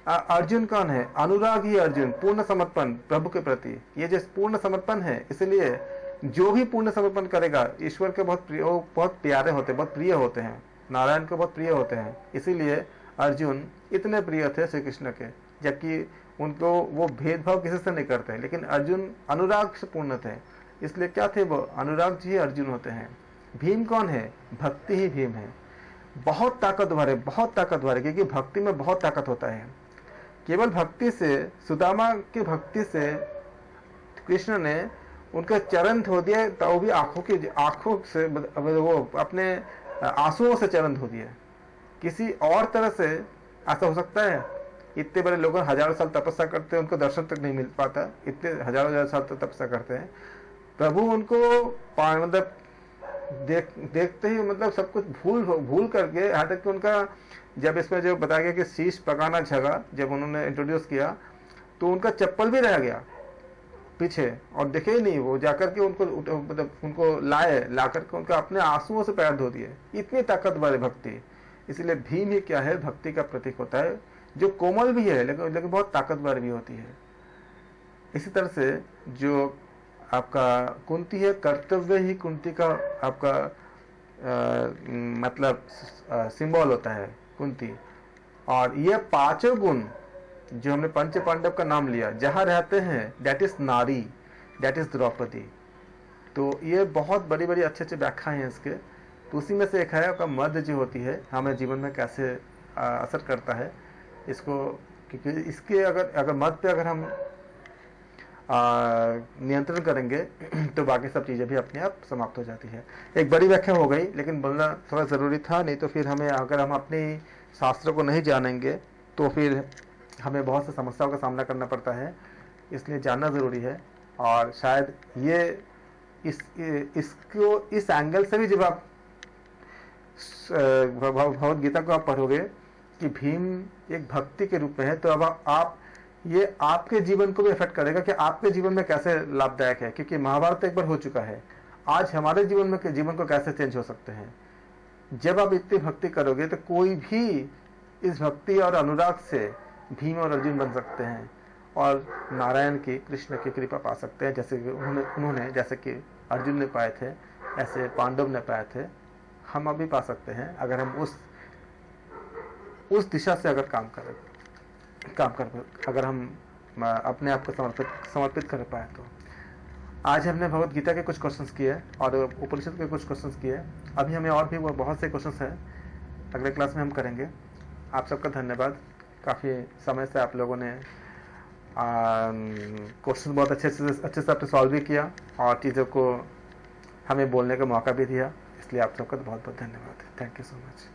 अर्जुन कौन है, अनुराग ही अर्जुन, पूर्ण समर्पण प्रभु के प्रति। ये जो पूर्ण समर्पण है, इसलिए जो भी पूर्ण समर्पण करेगा ईश्वर के बहुत प्यारे होते हैं, बहुत प्रिय होते हैं, नारायण को बहुत प्रिय होते हैं। इसीलिए अर्जुन इतने प्रिय थे श्री कृष्ण के, जबकि उनको वो भेदभाव किसी से नहीं करते, लेकिन अर्जुन अनुराग से पूर्ण थे, इसलिए क्या थे वो, अनुराग जी अर्जुन होते हैं। भीम कौन है, भक्ति ही भीम है, बहुत ताकतवर है, बहुत ताकतवर है, क्योंकि भक्ति में बहुत ताकत होता है। केवल भक्ति से, सुदामा की भक्ति से कृष्ण ने उनका चरण धो दिया, तो वो भी आंखों से, वो अपने आंसुओं से चरण धो दिया। किसी और तरह से ऐसा हो सकता है? इतने बड़े लोग हजारों साल तपस्या करते हैं, उनको दर्शन तक नहीं मिल पाता, इतने हजार साल तक तपस्या करते हैं, प्रभु उनको मतलब देखते ही मतलब सब कुछ भूल करके, यहाँ तक कि उनका जब इसमें जो बताया गया कि शीश पकाना झगा जब उन्होंने इंट्रोड्यूस किया, तो उनका चप्पल भी रह गया पीछे और देखे ही नहीं, वो जाकर के उनको मतलब उनको ला करके उनका अपने आंसुओं से पैर धो दिए। इतनी ताकतवर है भक्ति। इसलिए भीम ही क्या है, भक्ति का प्रतीक होता है, जो कोमल भी है लेकिन बहुत ताकतवर भी होती है। इसी तरह से जो आपका कुंती है, कर्तव्य ही कुंती का आपका मतलब सिंबल होता है कुंती। और ये पांचों गुण जो हमने पंच पांडव का नाम लिया, जहां रहते हैं दैट इज नारी, दैट इज द्रौपदी। तो ये बहुत बड़ी बड़ी अच्छे व्याख्या हैं इसके। तो उसी में से एक है आपका मध्य जो होती है, हमें जीवन में कैसे असर करता है इसको, क्योंकि इसके अगर मध्य पे अगर हम नियंत्रण करेंगे तो बाकी सब चीज़ें भी अपने आप समाप्त हो जाती है। एक बड़ी व्याख्या हो गई, लेकिन बोलना थोड़ा ज़रूरी था, नहीं तो फिर हमें, अगर हम अपनी शास्त्रों को नहीं जानेंगे तो फिर हमें बहुत सी समस्याओं का सामना करना पड़ता है। इसलिए जानना ज़रूरी है। और शायद ये इसको इस एंगल से भी जब आप भगवद गीता को आप पढ़ोगे कि भीम एक भक्ति के रूप में है, तो अब आप ये आपके जीवन को भी इफेक्ट करेगा कि आपके जीवन में कैसे लाभदायक है। क्योंकि महाभारत एक बार हो चुका है, आज हमारे जीवन को कैसे चेंज हो सकते हैं। जब आप इतनी भक्ति करोगे तो कोई भी इस भक्ति और अनुराग से भीम और अर्जुन बन सकते हैं और नारायण की, कृष्ण की कृपा पा सकते हैं। जैसे कि उन्होंने जैसे कि अर्जुन ने पाए थे, ऐसे पांडव ने पाए थे, हम अभी पा सकते हैं अगर हम उस दिशा से अगर काम कर अगर हम अपने आप को समर्पित कर पाए। तो आज हमने भगवद गीता के कुछ क्वेश्चंस किए और उपनिषद के कुछ क्वेश्चंस किए। अभी हमें और भी बहुत से क्वेश्चंस हैं, अगले क्लास में हम करेंगे। आप सबका धन्यवाद। काफ़ी समय से आप लोगों ने क्वेश्चन बहुत अच्छे से आपने सॉल्व भी किया और चीज़ों को हमें बोलने का मौका भी दिया, इसलिए आप सबका बहुत बहुत धन्यवाद। Thank you so much.